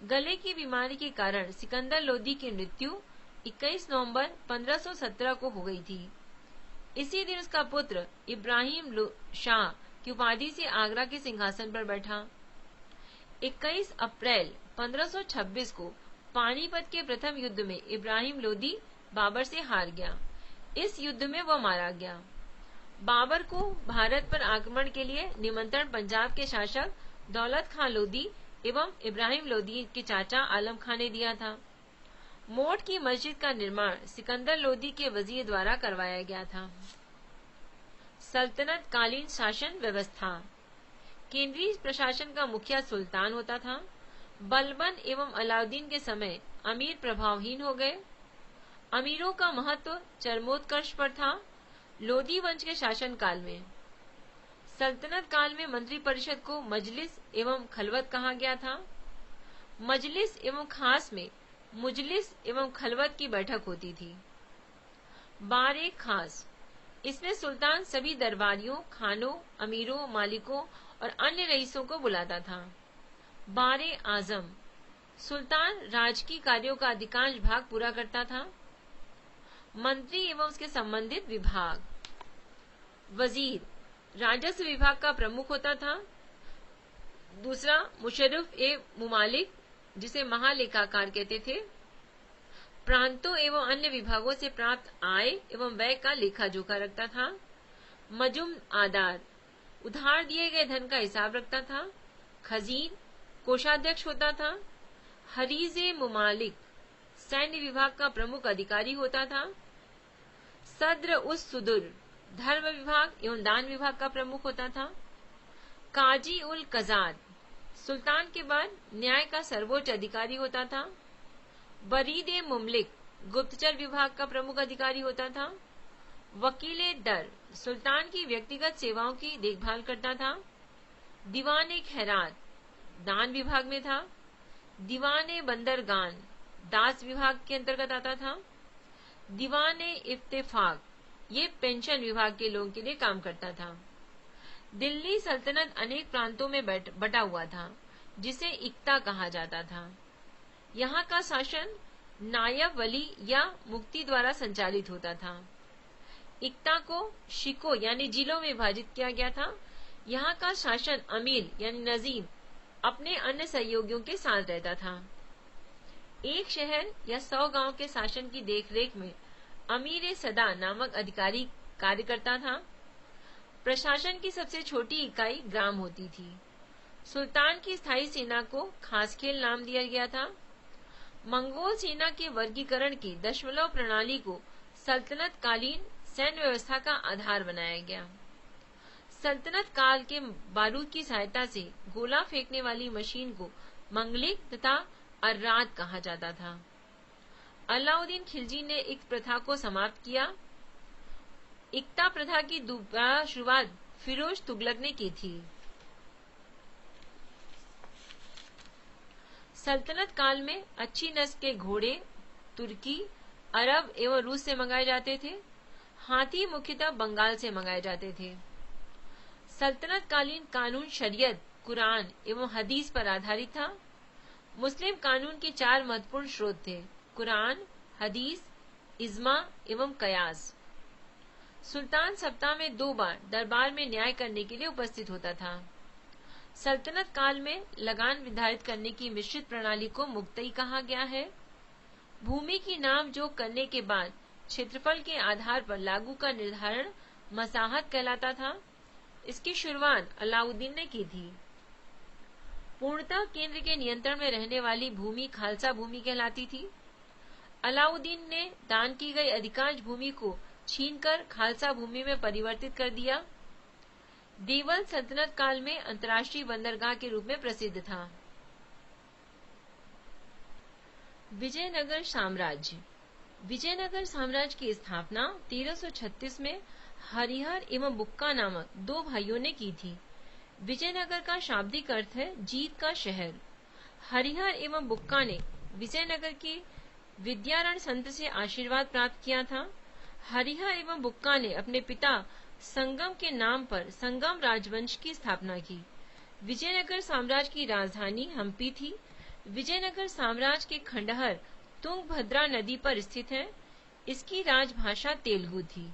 गले की बीमारी के कारण सिकंदर लोदी की मृत्यु 21 नवंबर 1517 को हो गई थी। इसी दिन उसका पुत्र इब्राहिम शाह की उपाधि से आगरा के सिंहासन पर बैठा। 21 अप्रैल 1526 को पानीपत के प्रथम युद्ध में इब्राहिम लोदी बाबर से हार गया। इस युद्ध में वह मारा गया। बाबर को भारत पर आक्रमण के लिए निमंत्रण पंजाब के शासक दौलत खां लोदी एवं इब्राहिम लोदी के चाचा आलम खां ने दिया था। मोट की मस्जिद का निर्माण सिकंदर लोदी के वजीर द्वारा करवाया गया था। सल्तनत कालीन शासन व्यवस्था। केंद्रीय प्रशासन का मुखिया सुल्तान होता था। बलबन एवं अलाउद्दीन के समय अमीर प्रभावहीन हो गए। अमीरों का महत्व चरमोत्कर्ष पर था। लोदी वंश के शासन काल में सल्तनत काल में मंत्रिपरिषद को मजलिस एवं खलवत कहा गया था। मजलिस एवं खास में मुजलिस एवं खलवत की बैठक होती थी। बारे खास, इसमें सुल्तान सभी दरबारियों, खानों, अमीरों, मालिकों और अन्य रईसों को बुलाता था। बारे आजम, सुल्तान राजकीय कार्यों का अधिकांश भाग पूरा करता था। मंत्री एवं उसके संबंधित विभाग। वजीर राजस्व विभाग का प्रमुख होता था। दूसरा मुशर्रफ ए मुमालिक, जिसे महालेखाकार कहते थे, प्रांतों एवं अन्य विभागों से प्राप्त आय एवं व्यय का लेखा जोखा रखता था। मजुम आदार, उधार दिए गए धन का हिसाब रखता था। खजीन, कोषाध्यक्ष होता था। हरीजे मुमालिक, सैन्य विभाग का प्रमुख अधिकारी होता था। सद्र उस सुदुर, धर्म विभाग एवं दान विभाग का प्रमुख होता था। काजी उल कजाद, सुल्तान के बाद न्याय का सर्वोच्च अधिकारी होता था। बरीदे मुमलिक, गुप्तचर विभाग का प्रमुख अधिकारी होता था। वकीले दर, सुल्तान की व्यक्तिगत सेवाओं की देखभाल करता था। दीवाने खैरात, दान विभाग में था। दीवाने बंदरगान, दास विभाग के अंतर्गत आता था। दीवाने इफ्तेफाक, ये पेंशन विभाग के लोगों के लिए काम करता था। दिल्ली सल्तनत अनेक प्रांतों में बटा हुआ था, जिसे इक्ता कहा जाता था। यहाँ का शासन नायब वली या मुफ्ती द्वारा संचालित होता था। इक्ता को शिको यानी जिलों में विभाजित किया गया था। यहाँ का शासन अमीर यानी नजीम अपने अन्य सहयोगियों के साथ रहता था। एक शहर या 100 गांव के शासन की देखरेख में अमीर सदा नामक अधिकारी कार्य करता था। प्रशासन की सबसे छोटी इकाई ग्राम होती थी। सुल्तान की स्थायी सेना को खासखेल नाम दिया गया था। मंगोल सेना के वर्गीकरण की दशमलव प्रणाली को सल्तनत कालीन सैन्य व्यवस्था का आधार बनाया गया। सल्तनत काल के बारूद की सहायता से गोला फेंकने वाली मशीन को मंगलिक तथा अर्राद कहा जाता था। अलाउद्दीन खिलजी ने इक्ता प्रथा को समाप्त किया। इक्ता प्रथा की दोबारा शुरुआत फिरोज तुगलक ने की थी। सल्तनत काल में अच्छी नस्ल के घोड़े तुर्की, अरब एवं रूस से मंगाए जाते थे। हाथी मुख्यतः बंगाल से मंगाए जाते थे। सल्तनत कालीन कानून शरीयत, कुरान एवं हदीस पर आधारित था। मुस्लिम कानून के 4 महत्वपूर्ण स्रोत थे: कुरान, हदीस, इज्मा एवं कयास। सुल्तान सप्ताह में 2 बार दरबार में न्याय करने के लिए उपस्थित होता था। सल्तनत काल में लगान निर्धारित करने की मिश्रित प्रणाली को मुक्तई कहा गया है। भूमि की नाम जोग करने के बाद क्षेत्रफल के आधार पर लागू का निर्धारण मसाहत कहलाता था। इसकी शुरुआत अलाउद्दीन ने की थी। पूर्णतः केंद्र के नियंत्रण में रहने वाली भूमि खालसा भूमि कहलाती थी। अलाउद्दीन ने दान की गई अधिकांश भूमि को छीनकर खालसा भूमि में परिवर्तित कर दिया। देवल सल्तनत काल में अंतर्राष्ट्रीय बंदरगाह के रूप में प्रसिद्ध था। विजयनगर साम्राज्य। विजयनगर साम्राज्य की स्थापना 1336 में हरिहर एवं बुक्का नामक 2 भाइयों ने की थी। विजयनगर का शाब्दिक अर्थ है जीत का शहर। हरिहर एवं बुक्का ने विजयनगर के विद्यारण संत से आशीर्वाद प्राप्त किया था। हरिहर एवं बुक्का ने अपने पिता संगम के नाम पर संगम राजवंश की स्थापना की। विजयनगर साम्राज्य की राजधानी हम्पी थी। विजयनगर साम्राज्य के खंडहर तुंगभद्रा नदी पर स्थित है। इसकी राजभाषा तेलुगु थी।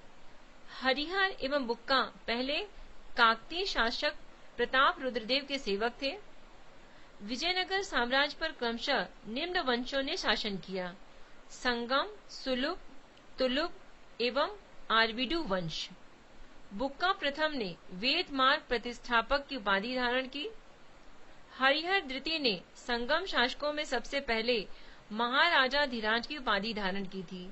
हरिहर एवं बुक्का पहले काकतीय शासक प्रताप रुद्रदेव के सेवक थे। विजयनगर साम्राज्य पर क्रमशः निम्न वंशों ने शासन किया: संगम, सुलुप, तुलुप एवं आरविडु वंश। बुक्का प्रथम ने वेद मार्ग प्रतिष्ठापक की उपाधि धारण की। हरिहर द्वितीय ने संगम शासकों में सबसे पहले महाराजाधिराज की उपाधि धारण की थी।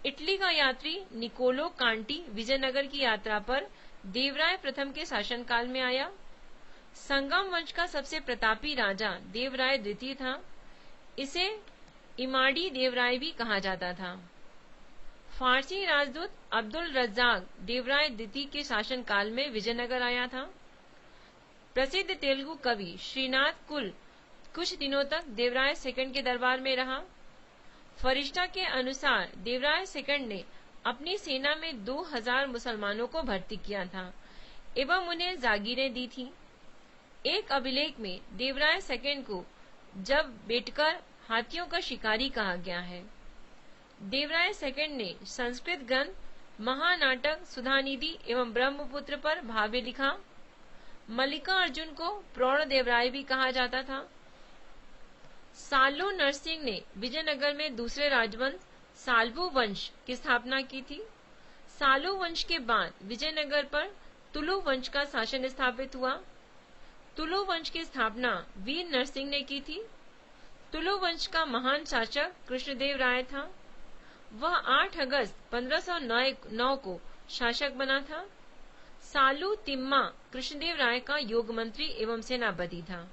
इटली का यात्री निकोलो कांटी विजयनगर की यात्रा पर देवराय प्रथम के शासनकाल में आया। संगम वंश का सबसे प्रतापी राजा देवराय द्वितीय था। इसे इमाड़ी देवराय भी कहा जाता था। फारसी राजदूत अब्दुल रज्जाक देवराय द्वितीय के शासनकाल में विजयनगर आया था। प्रसिद्ध तेलुगु कवि श्रीनाथ कुल कुछ दिनों तक देवराय सेकंड के दरबार में रहा। फरिश्ता के अनुसार देवराय सेकंड ने अपनी सेना में 2000 मुसलमानों को भर्ती किया था एवं उन्हें जागीरें दी थी। एक अभिलेख में देवराय सेकंड को जब बेटकर हाथियों का शिकारी कहा गया है। देवराय सेकंड ने संस्कृत ग्रंथ महानाटक सुधानिधि एवं ब्रह्मपुत्र पर भाव्य लिखा। मल्लिकार्जुन को प्रौढ़देवराय भी कहा जाता था। साल्लू नरसिंह ने विजयनगर में दूसरे राजवंश साल्वू वंश की स्थापना की थी। साल्लू वंश के बाद विजयनगर पर तुलु वंश का शासन स्थापित हुआ। तुलु वंश की स्थापना वीर नरसिंह ने की थी। तुलु वंश का महान शासक कृष्णदेव राय था। वह 8 अगस्त 1509 को शासक बना था। सालू तिम्मा कृष्णदेव राय का योग मंत्री एवं सेनापति था।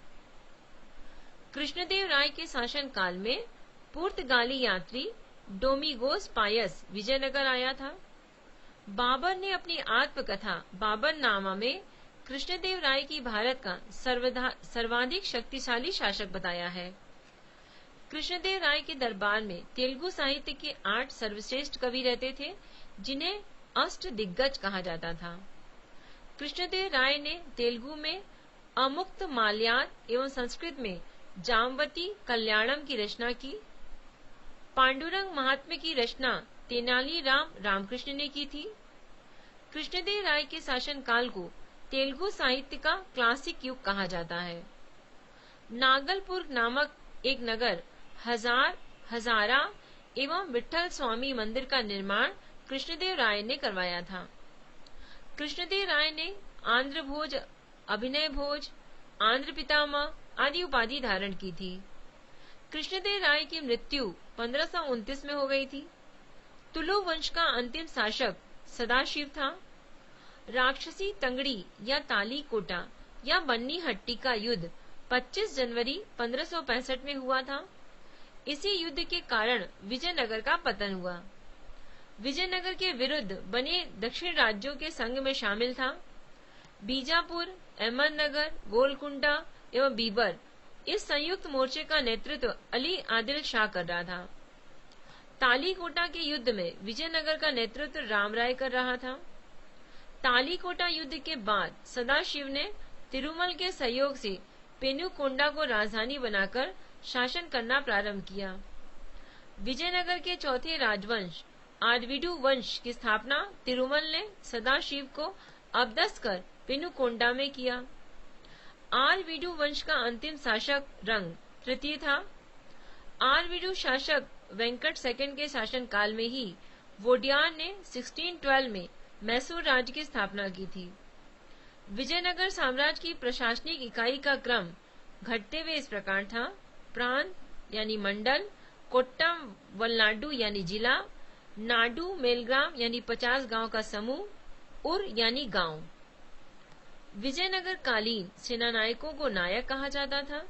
कृष्णदेव राय के शासन काल में पुर्तगाली यात्री डोमिगोस पायस विजयनगर आया था। बाबर ने अपनी आत्मकथा बाबरनामा में कृष्णदेव राय की भारत का सर्वाधिक शक्तिशाली शासक बताया है। कृष्णदेव राय के दरबार में तेलुगु साहित्य के 8 सर्वश्रेष्ठ कवि रहते थे, जिन्हें अष्ट दिग्गज कहा जाता था। कृष्णदेव राय ने तेलुगु में अमुक्त माल्याद एवं संस्कृत में जामवती कल्याणम की रचना की। पांडुरंग महात्म्य की रचना तेनाली रामकृष्ण ने की थी। कृष्णदेव राय के शासन काल को तेलुगु साहित्य का क्लासिक युग कहा जाता है। नागलपुर नामक एक नगर हजारा एवं विठल स्वामी मंदिर का निर्माण कृष्णदेव राय ने करवाया था। कृष्णदेव राय ने आंध्र भोज, अभिनय भोज, आंध्र पितामह आदि उपाधि धारण की थी। कृष्णदेव राय की मृत्यु 1529 में हो गई थी। तुलु वंश का अंतिम शासक सदाशिव था। राक्षसी तंगड़ी या तालीकोटा या बन्नी हट्टी का युद्ध 25 जनवरी 1565 में हुआ था। इसी युद्ध के कारण विजयनगर का पतन हुआ। विजयनगर के विरुद्ध बने दक्षिण राज्यों के संघ में शामिल था। बीजापुर, अहमदनगर, गोलकुंडा एवं बीबर। इस संयुक्त मोर्चे का नेतृत्व अली आदिल शाह कर रहा था। तालीकोटा के युद्ध में विजयनगर का नेतृत्व रामराय कर रहा था। तालीकोटा युद्ध के बाद सदाशिव ने तिरुमल के सहयोग से पेनुकोंडा को राजधानी बनाकर शासन करना प्रारंभ किया। विजयनगर के चौथे राजवंश आरविडु वंश की स्थापना तिरुमल ने सदाशिव को अपदस्थ कर पेनुकोंडा में किया। आरविडु वंश का अंतिम शासक रंग तृतीय था। आरविडु शासक वेंकट सेकंड के शासन काल में ही वोडियार ने 1612 में मैसूर राज्य की स्थापना की थी। विजयनगर साम्राज्य की प्रशासनिक इकाई का क्रम घटते हुए इस प्रकार था: प्रांत यानी मंडल, कोट्टम वलनाडु यानी जिला, नाडु मेलग्राम यानी 50 गांव का समूह, उर यानी गांव। विजयनगर कालीन सेनानायकों को नायक कहा जाता था।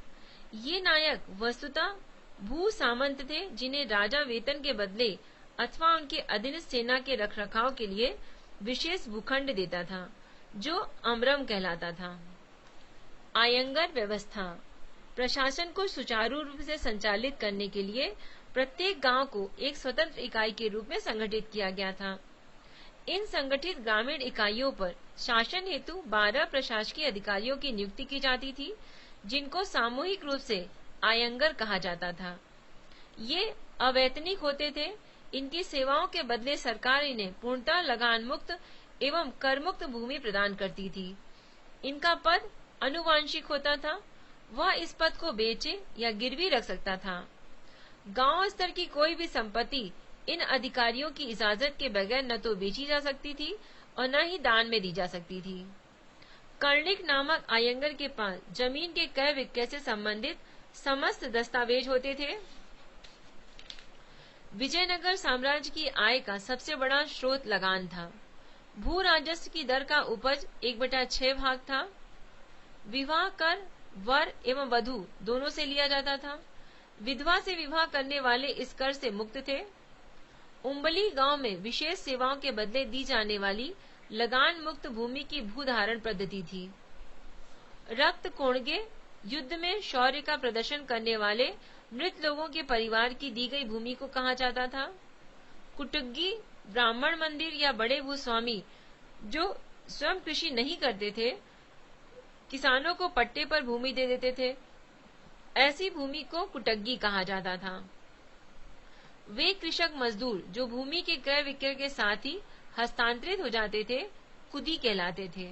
ये नायक वस्तुतः भू सामंत थे, जिन्हें राजा वेतन के बदले अथवा उनके अधीनस्थ सेना के रखरखाव के लिए विशेष भूखंड देता था, जो अमरम कहलाता था। आयंगर व्यवस्था प्रशासन को सुचारू रूप से संचालित करने के लिए प्रत्येक गांव को एक स्वतंत्र इकाई के रूप में संगठित किया गया था। इन संगठित ग्रामीण इकाइयों पर शासन हेतु 12 प्रशासकीय अधिकारियों की नियुक्ति की जाती थी, जिनको सामूहिक रूप से आयंगर कहा जाता था। ये अवैतनिक होते थे। इनकी सेवाओं के बदले सरकार इन्हें पूर्णतः लगान मुक्त एवं कर मुक्त भूमि प्रदान करती थी। इनका पद अनुवांशिक होता था। वह इस पद को बेचे या गिरवी रख सकता था। गांव स्तर की कोई भी संपत्ति इन अधिकारियों की इजाजत के बगैर न तो बेची जा सकती थी और न ही दान में दी जा सकती थी। कर्णिक नामक आयंगर के पास जमीन के क्रय विक्रय से संबंधित समस्त दस्तावेज होते थे। विजयनगर साम्राज्य की आय का सबसे बड़ा स्रोत लगान था। भू राजस्व की दर का उपज 1/6 भाग था। विवाह कर वर एवं वधु दोनों से लिया जाता था। विधवा से विवाह करने वाले इस कर से मुक्त थे। उम्बली गांव में विशेष सेवाओं के बदले दी जाने वाली लगान मुक्त भूमि की भूधारण पद्धति थी। रक्त कोणगे युद्ध में शौर्य का प्रदर्शन करने वाले मृत लोगों के परिवार की दी गई भूमि को कहा जाता था। कुटुग्गी ब्राह्मण मंदिर या बड़े भूस्वामी जो स्वयं कृषि नहीं करते थे, किसानों को पट्टे पर भूमि दे देते थे। ऐसी भूमि को कुटग्गी कहा जाता था। वे कृषक मजदूर जो भूमि के क्रय विक्रय के साथ ही हस्तांतरित हो जाते थे, कुदी कहलाते थे।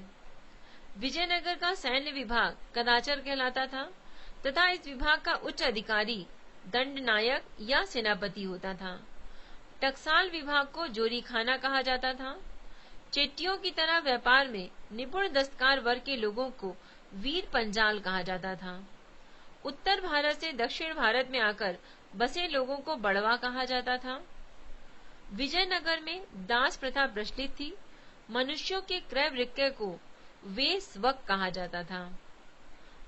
विजयनगर का सैन्य विभाग कदाचर कहलाता था तथा इस विभाग का उच्च अधिकारी दंडनायक या सेनापति होता था। टकसाल विभाग को जोरीखाना कहा जाता था। चेट्टियों की तरह व्यापार में निपुण दस्तकार वर्ग के लोगों को वीर पंजाल कहा जाता था। उत्तर भारत से दक्षिण भारत में आकर बसे लोगों को बड़वा कहा जाता था। विजयनगर में दास प्रथा प्रचलित थी। मनुष्यों के क्रय विक्रय को वेश्वक कहा जाता था।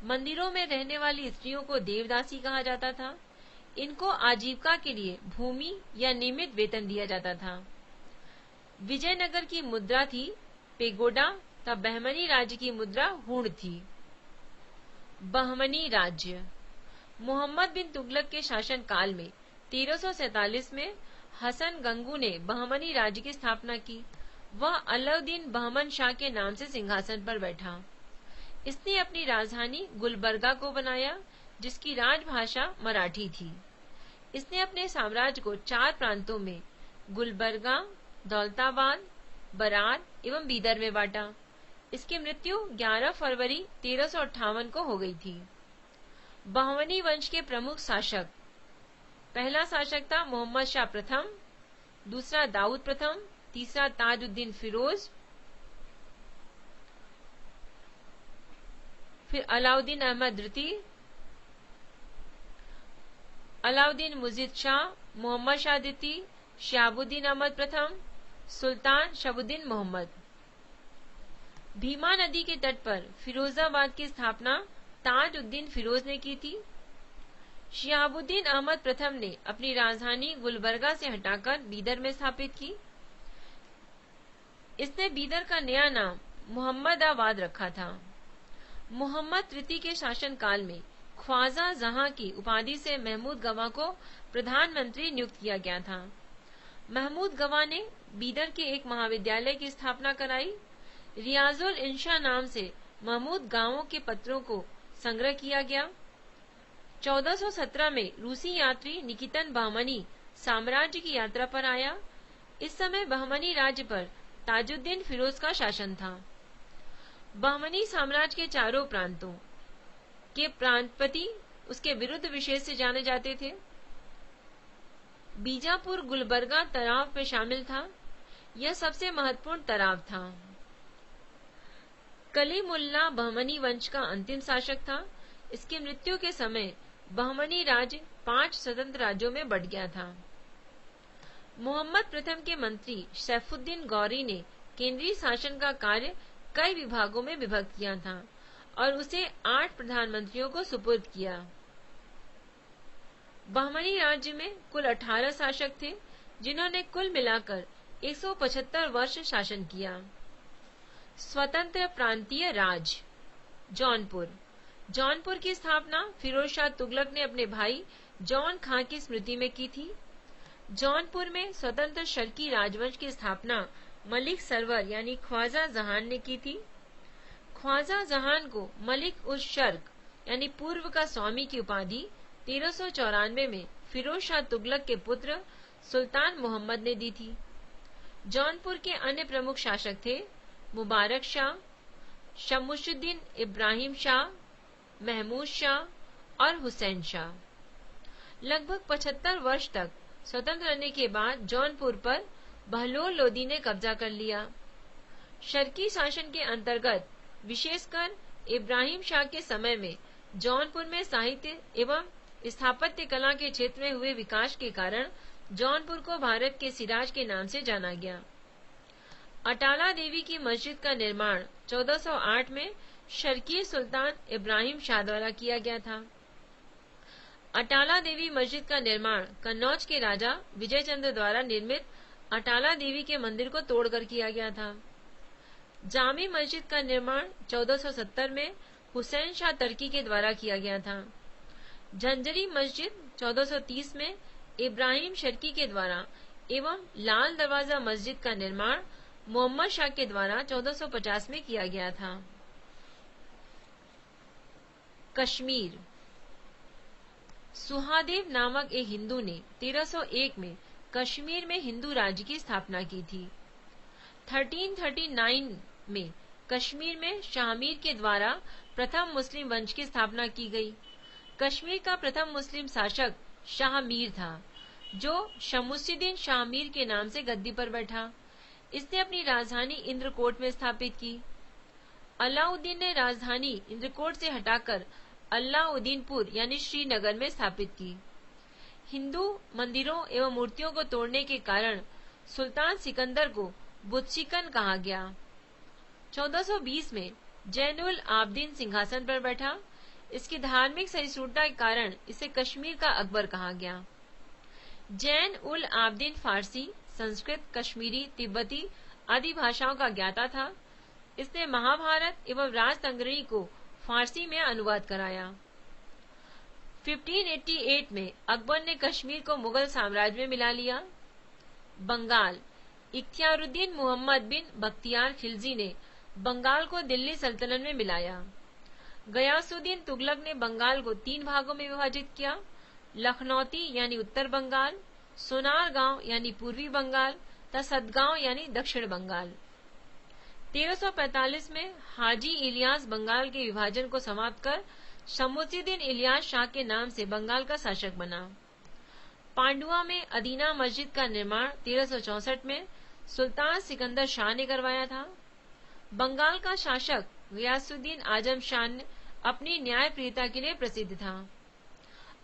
मंदिरों में रहने वाली स्त्रियों को देवदासी कहा जाता था। इनको आजीविका के लिए भूमि या नियमित वेतन दिया जाता था। विजयनगर की मुद्रा थी पेगोडा तथा बहमनी राज्य की मुद्रा हुण थी। बहमनी राज्य मोहम्मद बिन तुगलक के शासन काल में 1347 में हसन गंगू ने बहमनी राज्य की स्थापना की। वह अलाउद्दीन बहमन शाह के नाम से सिंहासन पर बैठा। इसने अपनी राजधानी गुलबर्गा को बनाया, जिसकी राजभाषा मराठी थी। इसने अपने साम्राज्य को 4 प्रांतों में गुलबर्गा, दौलताबाद, बरार एवं बीदर में बांटा। इसकी मृत्यु 11 फरवरी 1358 को हो गई थी। बहमनी वंश के प्रमुख शासक, पहला शासक था मोहम्मद शाह प्रथम, दूसरा दाऊद प्रथम, तीसरा ताजुद्दीन फिरोज, फिर अलाउद्दीन अहमद द्वितीय, अलाउद्दीन मुजीद शाह, मोहम्मद शाह द्वितीय, शहाबुद्दीन अहमद प्रथम, सुल्तान शहाबुद्दीन मोहम्मद। भीमा नदी के तट पर फिरोजाबाद की स्थापना ताजुद्दीन फिरोज ने की थी। शहाबुद्दीन अहमद प्रथम ने अपनी राजधानी गुलबर्गा से हटाकर बीदर में स्थापित की। इसने बीदर का नया नाम मोहम्मदाबाद रखा था। मोहम्मद तृतीय के शासन काल में ख्वाजा जहां की उपाधि से महमूद गवा को प्रधानमंत्री नियुक्त किया गया था। महमूद गवा ने बीदर के एक महाविद्यालय की स्थापना कराई। रियाजुल इंशा नाम से महमूद गांवों के पत्रों को संग्रह किया गया। 1417 में रूसी यात्री निकितन बहमनी साम्राज्य की यात्रा पर आया। इस समय बहमनी राज्य पर ताजुद्दीन फिरोज का शासन था। बहमनी साम्राज्य के चारों प्रांतों के प्रांतपति उसके विरुद्ध विशेष से जाने जाते थे। बीजापुर गुलबर्गा तराव में शामिल था। यह सबसे महत्वपूर्ण तराव था। कलीमुल्ला बहमनी वंश का अंतिम शासक था। इसकी मृत्यु के समय बहमनी राज्य 5 स्वतंत्र राज्यों में बंट गया था। मोहम्मद प्रथम के मंत्री सैफुद्दीन गौरी ने केंद्रीय शासन का कार्य कई विभागों में विभक्त किया था और उसे 8 प्रधानमंत्रियों को सुपुर्द किया। बहमनी राज्य में कुल 18 शासक थे, जिन्होंने कुल मिलाकर 175 वर्ष शासन किया। स्वतंत्र प्रांतीय राज जौनपुर की स्थापना फिरोज शाह तुगलक ने अपने भाई जौन खां की स्मृति में की थी। जौनपुर में स्वतंत्र शर्की राजवंश की स्थापना मलिक सरवर यानी ख्वाजा जहान ने की थी। ख्वाजा जहान को मलिक उस शर्क यानी पूर्व का स्वामी की उपाधि 1394 में फिरोज शाह तुगलक के पुत्र सुल्तान मोहम्मद ने दी थी। जौनपुर के अन्य प्रमुख शासक थे मुबारक शाह, शमशुद्दीन इब्राहिम शाह, महमूद शाह और हुसैन शाह। लगभग 75 वर्ष तक स्वतंत्र रहने के बाद जौनपुर पर बहलोल लोदी ने कब्जा कर लिया। शर्की शासन के अंतर्गत विशेषकर इब्राहिम शाह के समय में जौनपुर में साहित्य एवं स्थापत्य कला के क्षेत्र में हुए विकास के कारण जौनपुर को भारत के सिराज के नाम से जाना गया। अटाला देवी की मस्जिद का निर्माण 1408 में शर्की सुल्तान इब्राहिम शाह द्वारा किया गया था। अटाला देवी मस्जिद का निर्माण कन्नौज के राजा विजयचंद्र द्वारा निर्मित अटाला देवी के मंदिर को तोड़कर किया गया था। जामी मस्जिद का निर्माण 1470 में हुसैन शाह तुर्की के द्वारा किया गया था। झंझरी मस्जिद 1430 में इब्राहिम शर्की के द्वारा एवं लाल दरवाजा मस्जिद का निर्माण मोहम्मद शाह के द्वारा 1450 में किया गया था। कश्मीर सुहादेव नामक एक हिंदू ने 1301 में कश्मीर में हिंदू राज्य की स्थापना की थी। 1339 में कश्मीर में शाहमीर के द्वारा प्रथम मुस्लिम वंश की स्थापना की गई। कश्मीर का प्रथम मुस्लिम शासक शाहमीर था, जो शमुद्दीन शाहमीर के नाम से गद्दी पर बैठा। इसने अपनी राजधानी इंद्रकोट में स्थापित की। अलाउद्दीन ने राजधानी इंद्रकोट से हटाकर अलाउद्दीनपुर यानी श्रीनगर में स्थापित की। हिंदू मंदिरों एवं मूर्तियों को तोड़ने के कारण सुल्तान सिकंदर को बुतशिकन कहा गया। 1420 में जैनुल आबदीन सिंहासन पर बैठा। इसकी धार्मिक सहिष्णुता के कारण इसे कश्मीर का अकबर कहा गया। जैन उल आबदीन फारसी, संस्कृत, कश्मीरी, तिब्बती आदि भाषाओं का ज्ञाता था। इसने महाभारत एवं राजतंगणी को फारसी में अनुवाद कराया। 1588 में अकबर ने कश्मीर को मुगल साम्राज्य में मिला लिया। बंगाल, इख्तियारुद्दीन मोहम्मद बिन बख्तियार खिलजी ने बंगाल को दिल्ली सल्तनत में मिलाया। गयासुद्दीन तुगलक ने बंगाल को 3 भागों में विभाजित किया, लखनौती यानी उत्तर बंगाल, सोनार गांव यानी पूर्वी बंगाल तथा सदगांव यानी दक्षिण बंगाल। 1345 में हाजी इलियास बंगाल के विभाजन को समाप्त कर शमुद्दीन इलियास शाह के नाम से बंगाल का शासक बना। पांडुआ में अदीना मस्जिद का निर्माण 1364 में सुल्तान सिकंदर शाह ने करवाया था। बंगाल का शासक गयासुद्दीन आजम शाह अपनी न्यायप्रियता के लिए प्रसिद्ध था।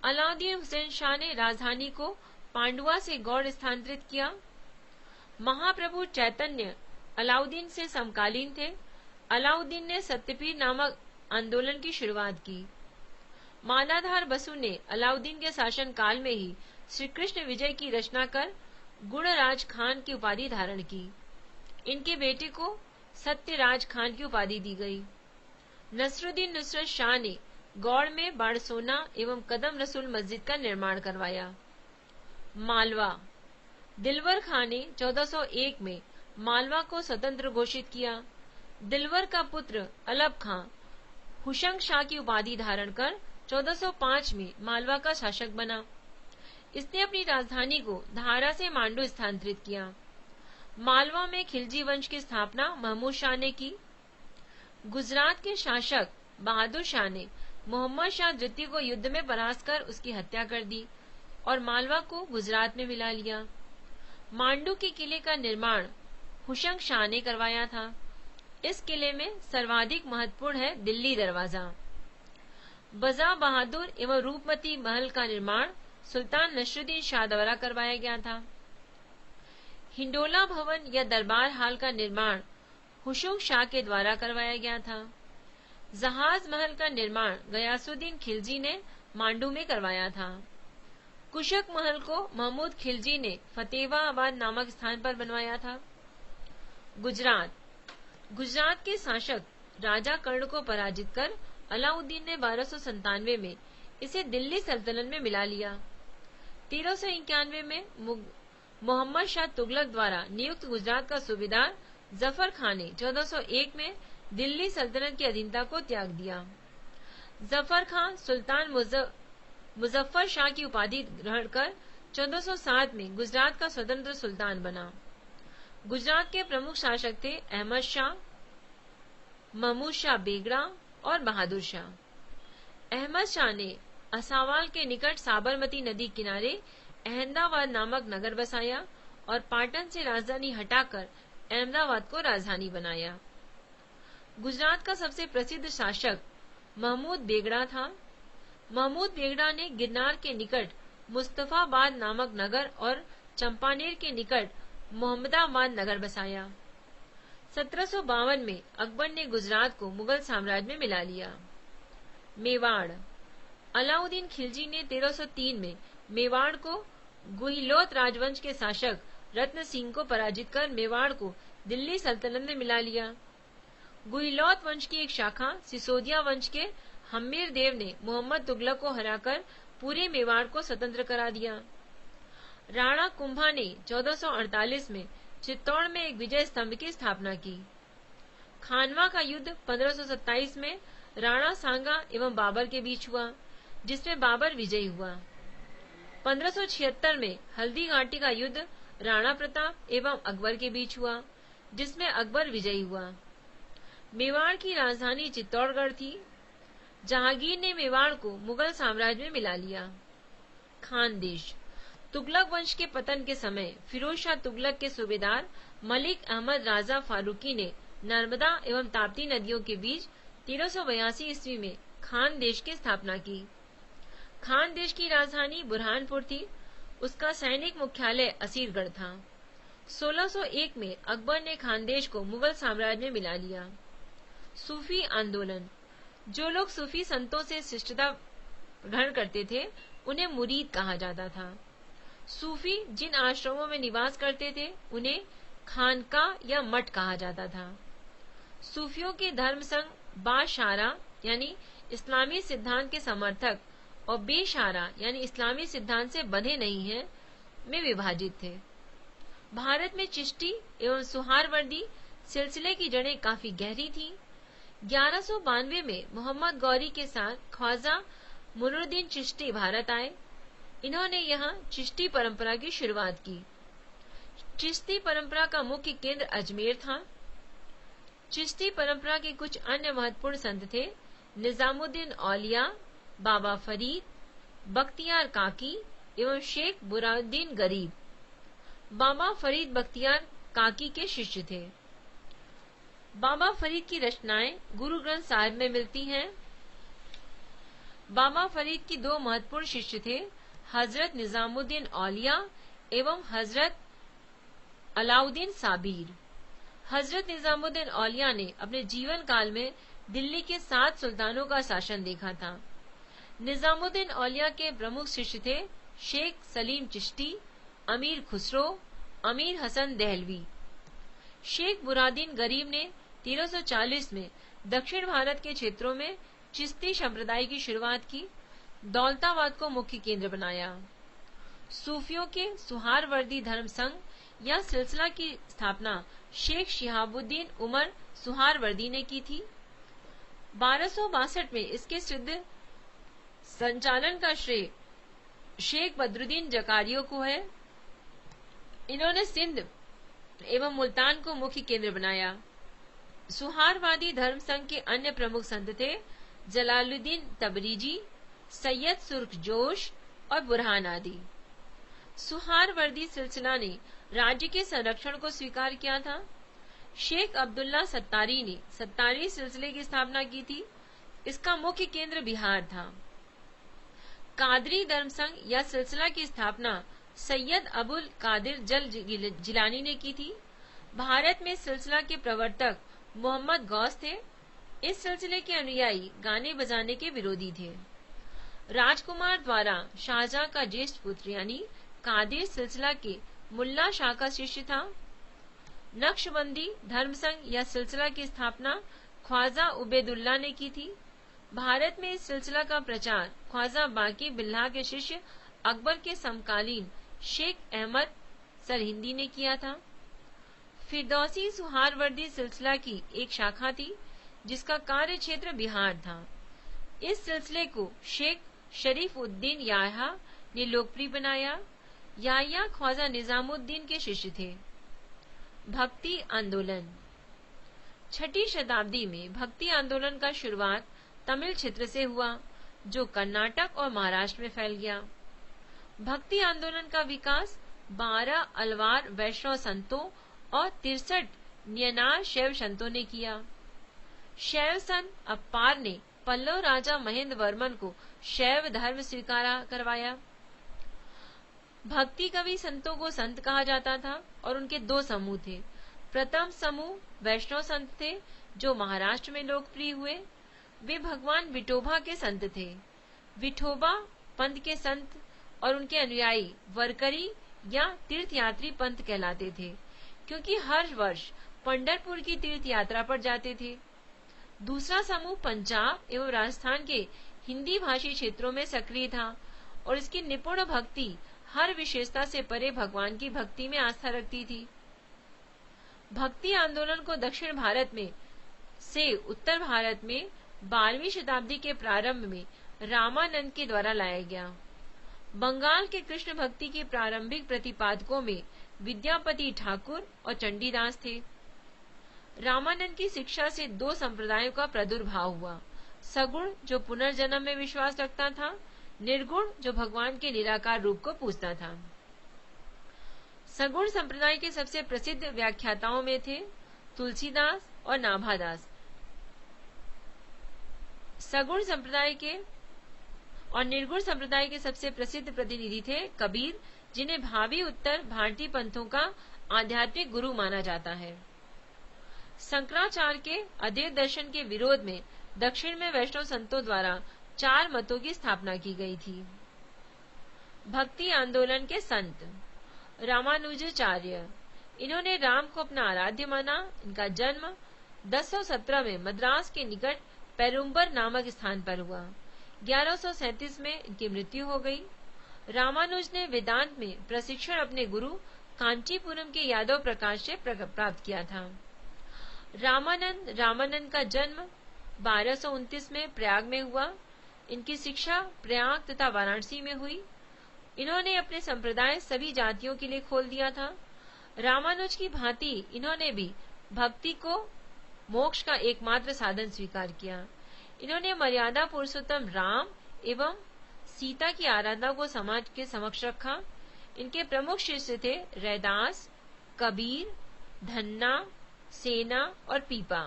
अलाउद्दीन हुसैन शाह ने राजधानी को पांडुआ से गौड़ स्थानांतरित किया। महाप्रभु चैतन्य अलाउद्दीन से समकालीन थे। अलाउद्दीन ने सत्यपीर नामक आंदोलन की शुरुआत की। मालाधार बसु ने अलाउद्दीन के शासन काल में ही श्री कृष्ण विजय की रचना कर गुणराज खान की उपाधि धारण की। इनके बेटे को सत्यराज खान की उपाधि दी गई। नसरुद्दीन नुसरत शाह ने गौड़ में बाड़सोना एवं कदम रसूल मस्जिद का निर्माण करवाया। मालवा, दिलवर खान ने 1401 में मालवा को स्वतंत्र घोषित किया। दिलवर का पुत्र अलब खां हुशंग शाह की उपाधि धारण कर 1405 में मालवा का शासक बना। इसने अपनी राजधानी को धारा से मांडू स्थानांतरित किया। मालवा में खिलजी वंश की स्थापना महमूद शाह ने की। गुजरात के शासक बहादुर शाह ने मोहम्मद शाह द्वितीय को युद्ध में परास्त कर उसकी हत्या कर दी और मालवा को गुजरात में मिला लिया। मांडू के किले का निर्माण हुशंग शाह ने करवाया था। इस किले में सर्वाधिक महत्वपूर्ण है दिल्ली दरवाजा। बजा बहादुर एवं रूपमती महल का निर्माण सुल्तान नसरुद्दीन शाह द्वारा करवाया गया था। हिंडोला भवन या दरबार हाल का निर्माण हुशंग शाह के द्वारा करवाया गया था। जहाज महल का निर्माण गयासुद्दीन खिलजी ने मांडू में करवाया था। कुशक महल को महमूद खिलजी ने फतेहाबाद नामक स्थान पर बनवाया था। गुजरात के शासक राजा कर्ण को पराजित कर अलाउद्दीन ने 1297 में इसे दिल्ली सल्तनत में मिला लिया। 1391 में मोहम्मद शाह तुगलक द्वारा नियुक्त गुजरात का सूबेदार जफर खान ने 1401 में दिल्ली सल्तनत की अधीनता को त्याग दिया। जफर खान सुल्तान मुजफ्फर शाह की उपाधि ग्रहण कर 1407 में गुजरात का स्वतंत्र सुल्तान बना। गुजरात के प्रमुख शासक थे अहमद शाह, महमूद शाह बेगड़ा और बहादुर शाह। अहमद शाह ने असावाल के निकट साबरमती नदी किनारे अहमदाबाद नामक नगर बसाया और पाटन से राजधानी हटाकर अहमदाबाद को राजधानी बनाया। गुजरात का सबसे प्रसिद्ध शासक महमूद बेगड़ा था। महमूद बेगड़ा ने गिरनार के निकट मुस्तफाबाद नामक नगर और चंपानेर के निकट मोहम्मदाबाद नगर बसाया। 1752 में अकबर ने गुजरात को मुगल साम्राज्य में मिला लिया। मेवाड़, अलाउद्दीन खिलजी ने 1303 में मेवाड़ को गुहिलोत राजवंश के शासक रत्न सिंह को पराजित कर मेवाड़ को दिल्ली सल्तनत में मिला लिया। गुहिलोत वंश की एक शाखा सिसोदिया वंश के हम्मीर देव ने मोहम्मद तुगलक को हराकर पूरे मेवाड़ को स्वतंत्र करा दिया। राणा कुंभा ने 1448 में चित्तौड़ में एक विजय स्तंभ की स्थापना की। खानवा का युद्ध 1527 में राणा सांगा एवं बाबर के बीच हुआ, जिसमें बाबर विजयी हुआ। 1576 में हल्दी घाटी का युद्ध राणा प्रताप एवं अकबर के बीच हुआ, जिसमें अकबर विजयी हुआ। मेवाड़ की राजधानी चित्तौड़गढ़ थी। जहांगीर ने मेवाड़ को मुगल साम्राज्य में मिला लिया। खानदेश। तुगलक वंश के पतन के समय फिरोज शाह तुगलक के सूबेदार मलिक अहमद राजा फारूकी ने नर्मदा एवं ताप्ती नदियों के बीच 1382 ईस्वी में खानदेश की स्थापना की। खानदेश की राजधानी बुरहानपुर थी। उसका सैनिक मुख्यालय असीरगढ़ था। 1601 में अकबर ने खानदेश को मुगल साम्राज्य में मिला लिया। सूफी आंदोलन। जो लोग सूफी संतों से शिष्टता ग्रहण करते थे उन्हें मुरीद कहा जाता था। सूफी जिन आश्रमों में निवास करते थे उन्हें खानका या मठ कहा जाता था। सूफियों के धर्म संघ बाशारा यानी इस्लामी सिद्धांत के समर्थक और बेशारा यानी इस्लामी सिद्धांत से बंधे नहीं हैं में विभाजित थे। भारत में चिश्ती एवं सुहारवर्दी सिलसिले की जड़ें काफी गहरी थीं। 1192 में मोहम्मद गौरी के साथ ख्वाजा मुनुरुद्दीन चिश्ती भारत आए। इन्होंने यहाँ चिश्ती परंपरा की शुरुआत की। चिश्ती परंपरा का मुख्य केंद्र अजमेर था। चिश्ती परंपरा के कुछ अन्य महत्वपूर्ण संत थे निजामुद्दीन औलिया, बाबा फरीद, बख्तियार काकी एवं शेख बुराउद्दीन गरीब। बाबा फरीद बख्तियार काकी के शिष्य थे। बाबा फरीद की रचनाएं गुरु ग्रंथ साहिब में मिलती हैं। बाबा फरीद की दो महत्वपूर्ण शिष्य थे हजरत निजामुद्दीन औलिया एवं हजरत अलाउद्दीन साबिर। हजरत निजामुद्दीन औलिया ने अपने जीवन काल में दिल्ली के 7 सुल्तानों का शासन देखा था। निजामुद्दीन औलिया के प्रमुख शिष्य थे शेख सलीम चिश्ती, अमीर खुसरो, अमीर हसन देहलवी। शेख बुराउद्दीन गरीब ने 1340 में दक्षिण भारत के क्षेत्रों में चिश्ती संप्रदाय की शुरुआत की, दौलताबाद को मुख्य केंद्र बनाया। सूफियों के सुहारवर्दी धर्म संघ या सिलसिला की स्थापना शेख शिहाबुद्दीन उमर सुहारवर्दी ने की थी। 1262 में इसके सिद्ध संचालन का श्रेय शेख बदरुद्दीन जकारियों को है। इन्होंने सिंध एवं मुल्तान को मुख्य केंद्र बनाया। सुहारवादी धर्म संघ के अन्य प्रमुख संत थे जलालुद्दीन तबरीजी, सैयद सुर्ख जोश और बुरहान आदि। सुहारवर्दी सिलसिला ने राज्य के संरक्षण को स्वीकार किया था। शेख अब्दुल्ला सत्तारी ने सत्तारी सिलसिले की स्थापना की थी। इसका मुख्य केंद्र बिहार था। कादरी धर्म संघ या सिलसिला की स्थापना सैयद अबुल कादिर जल जिलानी ने की थी। भारत में सिलसिला के प्रवर्तक मोहम्मद गौस थे। इस सिलसिले के अनुयायी गाने बजाने के विरोधी थे। राजकुमार द्वारा शाहजहां का ज्येष्ठ पुत्र यानी कादिर सिलसिला के मुल्ला शाह का शिष्य था। नक्शबंदी धर्म संघ या सिलसिला की स्थापना ख्वाजा उबैदुल्ला ने की थी। भारत में इस सिलसिला का प्रचार ख्वाजा बाकी बिल्लाह के शिष्य अकबर के समकालीन शेख अहमद सरहिंदी ने किया था। फिरदौसी सुहारवर्दी सिलसिला की एक शाखा थी जिसका कार्य क्षेत्र बिहार था। इस सिलसिले को शेख शरीफ उद्दीन याह्या ने लोकप्रिय बनाया। याह्या ख्वाजा निजामुद्दीन के शिष्य थे। भक्ति आंदोलन। 6ठी शताब्दी में भक्ति आंदोलन का शुरुआत तमिल क्षेत्र से हुआ जो कर्नाटक और महाराष्ट्र में फैल गया। भक्ति आंदोलन का विकास 12 अलवार वैष्णव संतों और 63 न्यनार शैव संतों ने किया। शैव संत अप्पार ने पल्लव राजा महेंद्र वर्मन को शैव धर्म स्वीकार करवाया। भक्ति कवि संतों को संत कहा जाता था और उनके 2 समूह थे। प्रथम समूह वैष्णव संत थे जो महाराष्ट्र में लोकप्रिय हुए। वे भगवान विठोबा के संत थे। विठोबा पंथ के संत और उनके अनुयायी वरकरी या तीर्थयात्री पंथ कहलाते थे क्योंकि हर वर्ष पंढरपुर की तीर्थ यात्रा पर जाते थे। दूसरा समूह पंजाब एवं राजस्थान के हिंदी भाषी क्षेत्रों में सक्रिय था और इसकी निपुण भक्ति हर विशेषता से परे भगवान की भक्ति में आस्था रखती थी। भक्ति आंदोलन को दक्षिण भारत में से उत्तर भारत में 12वीं शताब्दी के प्रारंभ में रामानंद के द्वारा लाया गया। बंगाल के कृष्ण भक्ति के प्रारंभिक प्रतिपादकों में विद्यापति ठाकुर और चंडीदास थे। रामानंद की शिक्षा से दो संप्रदायों का प्रादुर्भाव हुआ। सगुण जो पुनर्जन्म में विश्वास रखता था, निर्गुण जो भगवान के निराकार रूप को पूजता था। सगुण संप्रदाय के सबसे प्रसिद्ध व्याख्याताओं में थे तुलसीदास और नाभादास। सगुण संप्रदाय के और निर्गुण संप्रदाय के सबसे प्रसिद्ध प्रतिनिधि थे कबीर, जिन्हें भावी उत्तर भारतीय पंथों का आध्यात्मिक गुरु माना जाता है। शंकराचार्य के अद्वैत दर्शन के विरोध में दक्षिण में वैष्णव संतों द्वारा 4 मतों की स्थापना की गई थी। भक्ति आंदोलन के संत रामानुजाचार्य, इन्होंने राम को अपना आराध्य माना। इनका जन्म 1017 में मद्रास के निकट पेरुम्बर नामक स्थान पर हुआ। 1137 में इनकी मृत्यु हो गई। रामानुज ने वेदांत में प्रशिक्षण अपने गुरु कांचीपुरम के यादव प्रकाश से प्राप्त किया था। रामानंद का जन्म 1229 में प्रयाग में हुआ। इनकी शिक्षा प्रयाग तथा वाराणसी में हुई। इन्होंने अपने संप्रदाय सभी जातियों के लिए खोल दिया था। रामानुज की भांति इन्होंने भी भक्ति को मोक्ष का एकमात्र साधन स्वीकार किया। इन्होंने मर्यादा पुरुषोत्तम राम एवं सीता की आराधना को समाज के समक्ष रखा। इनके प्रमुख शिष्य थे रैदास, कबीर, धन्ना, सेना और पीपा।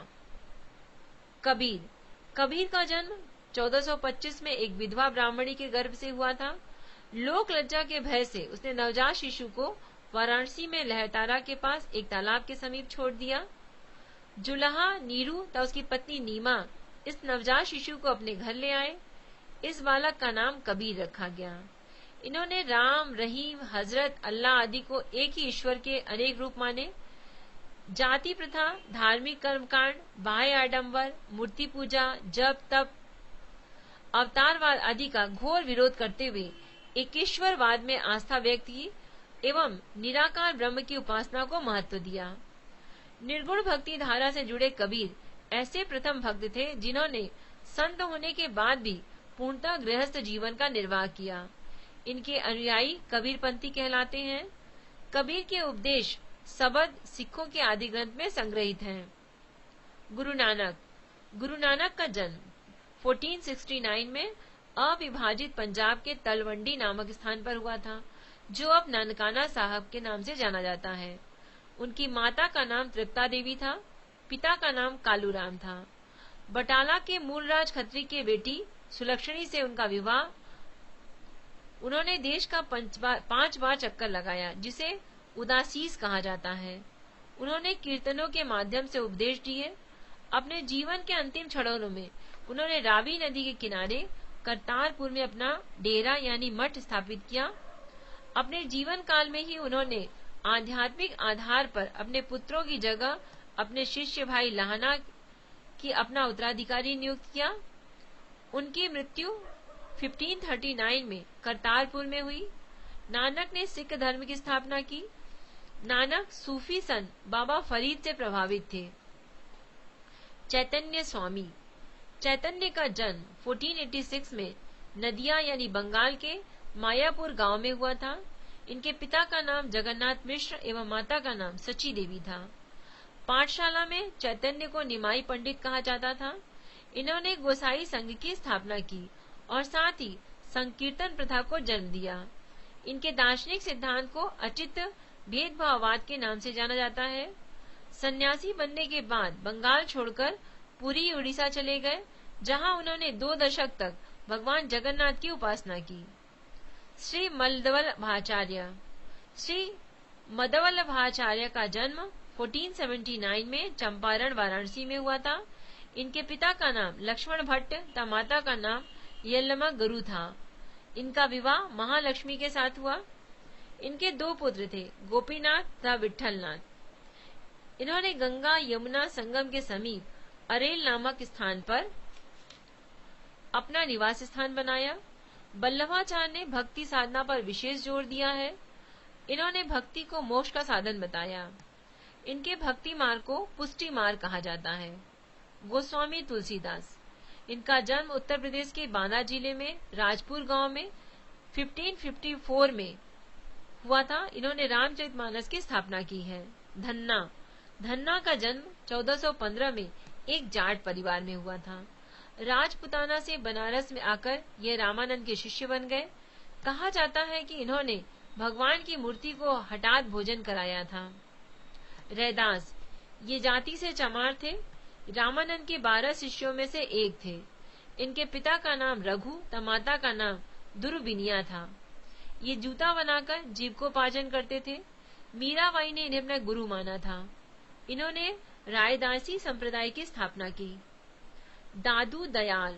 कबीर का जन्म 1425 में एक विधवा ब्राह्मणी के गर्भ से हुआ था। लोक लज्जा के भय से उसने नवजात शिशु को वाराणसी में लहतारा के पास एक तालाब के समीप छोड़ दिया। जुलाहा, नीरू तथा उसकी पत्नी नीमा इस नवजात शिशु को अपने घर ले आए। इस बालक का नाम कबीर रखा गया। इन्होंने राम, रहीम, हजरत, अल्लाह आदि को एक ही ईश्वर के अनेक रूप माने। जाति प्रथा, धार्मिक कर्मकांड, बाह्य आडंबर, मूर्ति पूजा, जप, तप, अवतारवाद आदि का घोर विरोध करते हुए एकेश्वरवाद में आस्था व्यक्त की एवं निराकार ब्रह्म की उपासना को महत्व दिया। निर्गुण भक्ति धारा से जुड़े कबीर ऐसे प्रथम भक्त थे जिन्होंने संत होने के बाद भी पूर्णतः गृहस्थ जीवन का निर्वाह किया। इनके अनुयायी कबीरपंथी कहलाते हैं। कबीर के उपदेश शब्द सिखों के आदि ग्रंथ में संग्रहित हैं। गुरु नानक का जन्म 1469 में अविभाजित पंजाब के तलवंडी नामक स्थान पर हुआ था, जो अब ननकाना साहब के नाम से जाना जाता है। उनकी माता का नाम तृप्ता देवी था, पिता का नाम कालूराम था। बटाला के मूलराज खत्री की बेटी सुलक्षणी से उनका विवाह। उन्होंने देश का 5 बार चक्कर लगाया, जिसे उदासीस कहा जाता है। उन्होंने कीर्तनों के माध्यम से उपदेश दिए। अपने जीवन के अंतिम क्षणों में उन्होंने रावी नदी के किनारे करतारपुर में अपना डेरा यानी मठ स्थापित किया। अपने जीवन काल में ही उन्होंने आध्यात्मिक आधार पर अपने पुत्रों की जगह अपने शिष्य भाई लाहना की अपना उत्तराधिकारी नियुक्त किया। उनकी मृत्यु 1539 में करतारपुर में हुई। नानक ने सिख धर्म की स्थापना की। नानक सूफी संत बाबा फरीद से प्रभावित थे। चैतन्य का जन्म 1486 में नदिया यानी बंगाल के मायापुर गांव में हुआ था। इनके पिता का नाम जगन्नाथ मिश्र एवं माता का नाम सची देवी था। पाठशाला में चैतन्य को निमाई पंडित कहा जाता था। इन्होंने गोसाई संघ की स्थापना की और साथ ही संकीर्तन प्रथा को जन्म दिया। इनके दार्शनिक सिद्धांत को अचित भेदभाववाद के नाम से जाना जाता है। सन्यासी बनने के बाद बंगाल छोड़कर पुरी उड़ीसा चले गए, जहां उन्होंने 2 दशक तक भगवान जगन्नाथ की उपासना की। श्री मदवल्लभाचार्य का जन्म 1479 में चंपारण वाराणसी में हुआ था। इनके पिता का नाम लक्ष्मण भट्ट तथा माता का नाम यल्लमा गुरु था। इनका विवाह महालक्ष्मी के साथ हुआ। इनके 2 पुत्र थे, गोपीनाथ तथा विठलनाथ। इन्होंने गंगा यमुना संगम के समीप अरेल नामक स्थान पर अपना निवास स्थान बनाया। वल्लभाचार्य ने भक्ति साधना पर विशेष जोर दिया है। इन्होंने भक्ति को मोक्ष का साधन बताया। इनके भक्ति मार्ग को पुष्टि मार्ग कहा जाता है। गोस्वामी तुलसीदास, इनका जन्म उत्तर प्रदेश के बांदा जिले में राजपुर गांव में 1554 में हुआ था। इन्होंने रामचरितमानस की स्थापना की है। धन्ना धन्ना का जन्म 1415 में एक जाट परिवार में हुआ था। राजपुताना से बनारस में आकर ये रामानंद के शिष्य बन गए। कहा जाता है कि इन्होंने भगवान की मूर्ति को हठात भोजन कराया था। रैदास ये जाति से चमार थे। रामानंद के 12 शिष्यों में से एक थे। इनके पिता का नाम रघु तथा माता का नाम दुर्बिनिया था। ये जूता बनाकर जीविकोपार्जन करते थे। मीराबाई ने इन्हें अपना गुरु माना था। इन्होंने रायदासी संप्रदाय की स्थापना की। दादू दयाल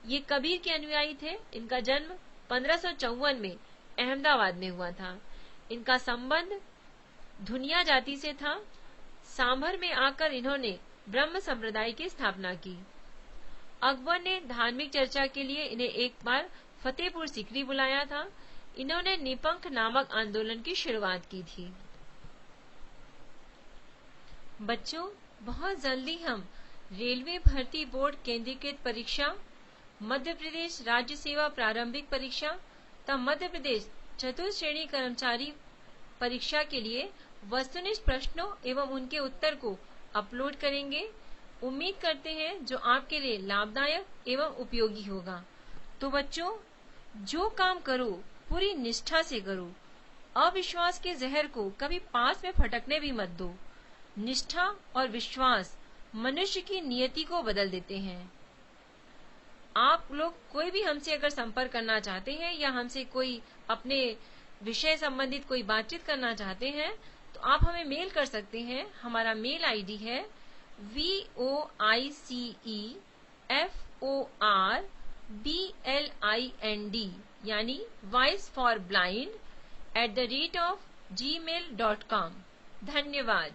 ये कबीर के अनुयायी थे। इनका जन्म 1554 में अहमदाबाद में हुआ था। इनका संबंध धुनिया जाति से था। सांभर में आकर इन्होंने ब्रह्म संप्रदाय की स्थापना की। अकबर ने धार्मिक चर्चा के लिए इन्हें एक बार फतेहपुर सीकरी बुलाया था। इन्होंने निपंख नामक आंदोलन की शुरुआत की थी। बच्चों, बहुत जल्दी हम रेलवे भर्ती बोर्ड केंद्रीकृत परीक्षा, मध्य प्रदेश राज्य सेवा प्रारंभिक परीक्षा तथा मध्य प्रदेश चतुर्थ श्रेणी कर्मचारी परीक्षा के लिए वस्तुनिष्ठ प्रश्नों एवं उनके उत्तर को अपलोड करेंगे। उम्मीद करते हैं जो आपके लिए लाभदायक एवं उपयोगी होगा। तो बच्चों, जो काम करो पूरी निष्ठा से करो। अविश्वास के जहर को कभी पास में फटकने भी मत दो। निष्ठा और विश्वास मनुष्य की नियति को बदल देते हैं। आप लोग कोई भी हमसे अगर संपर्क करना चाहते हैं या हमसे कोई अपने विषय संबंधित कोई बातचीत करना चाहते हैं तो आप हमें मेल कर सकते हैं। हमारा मेल आईडी है voiceforblind यानी voice for blind @gmail.com। धन्यवाद।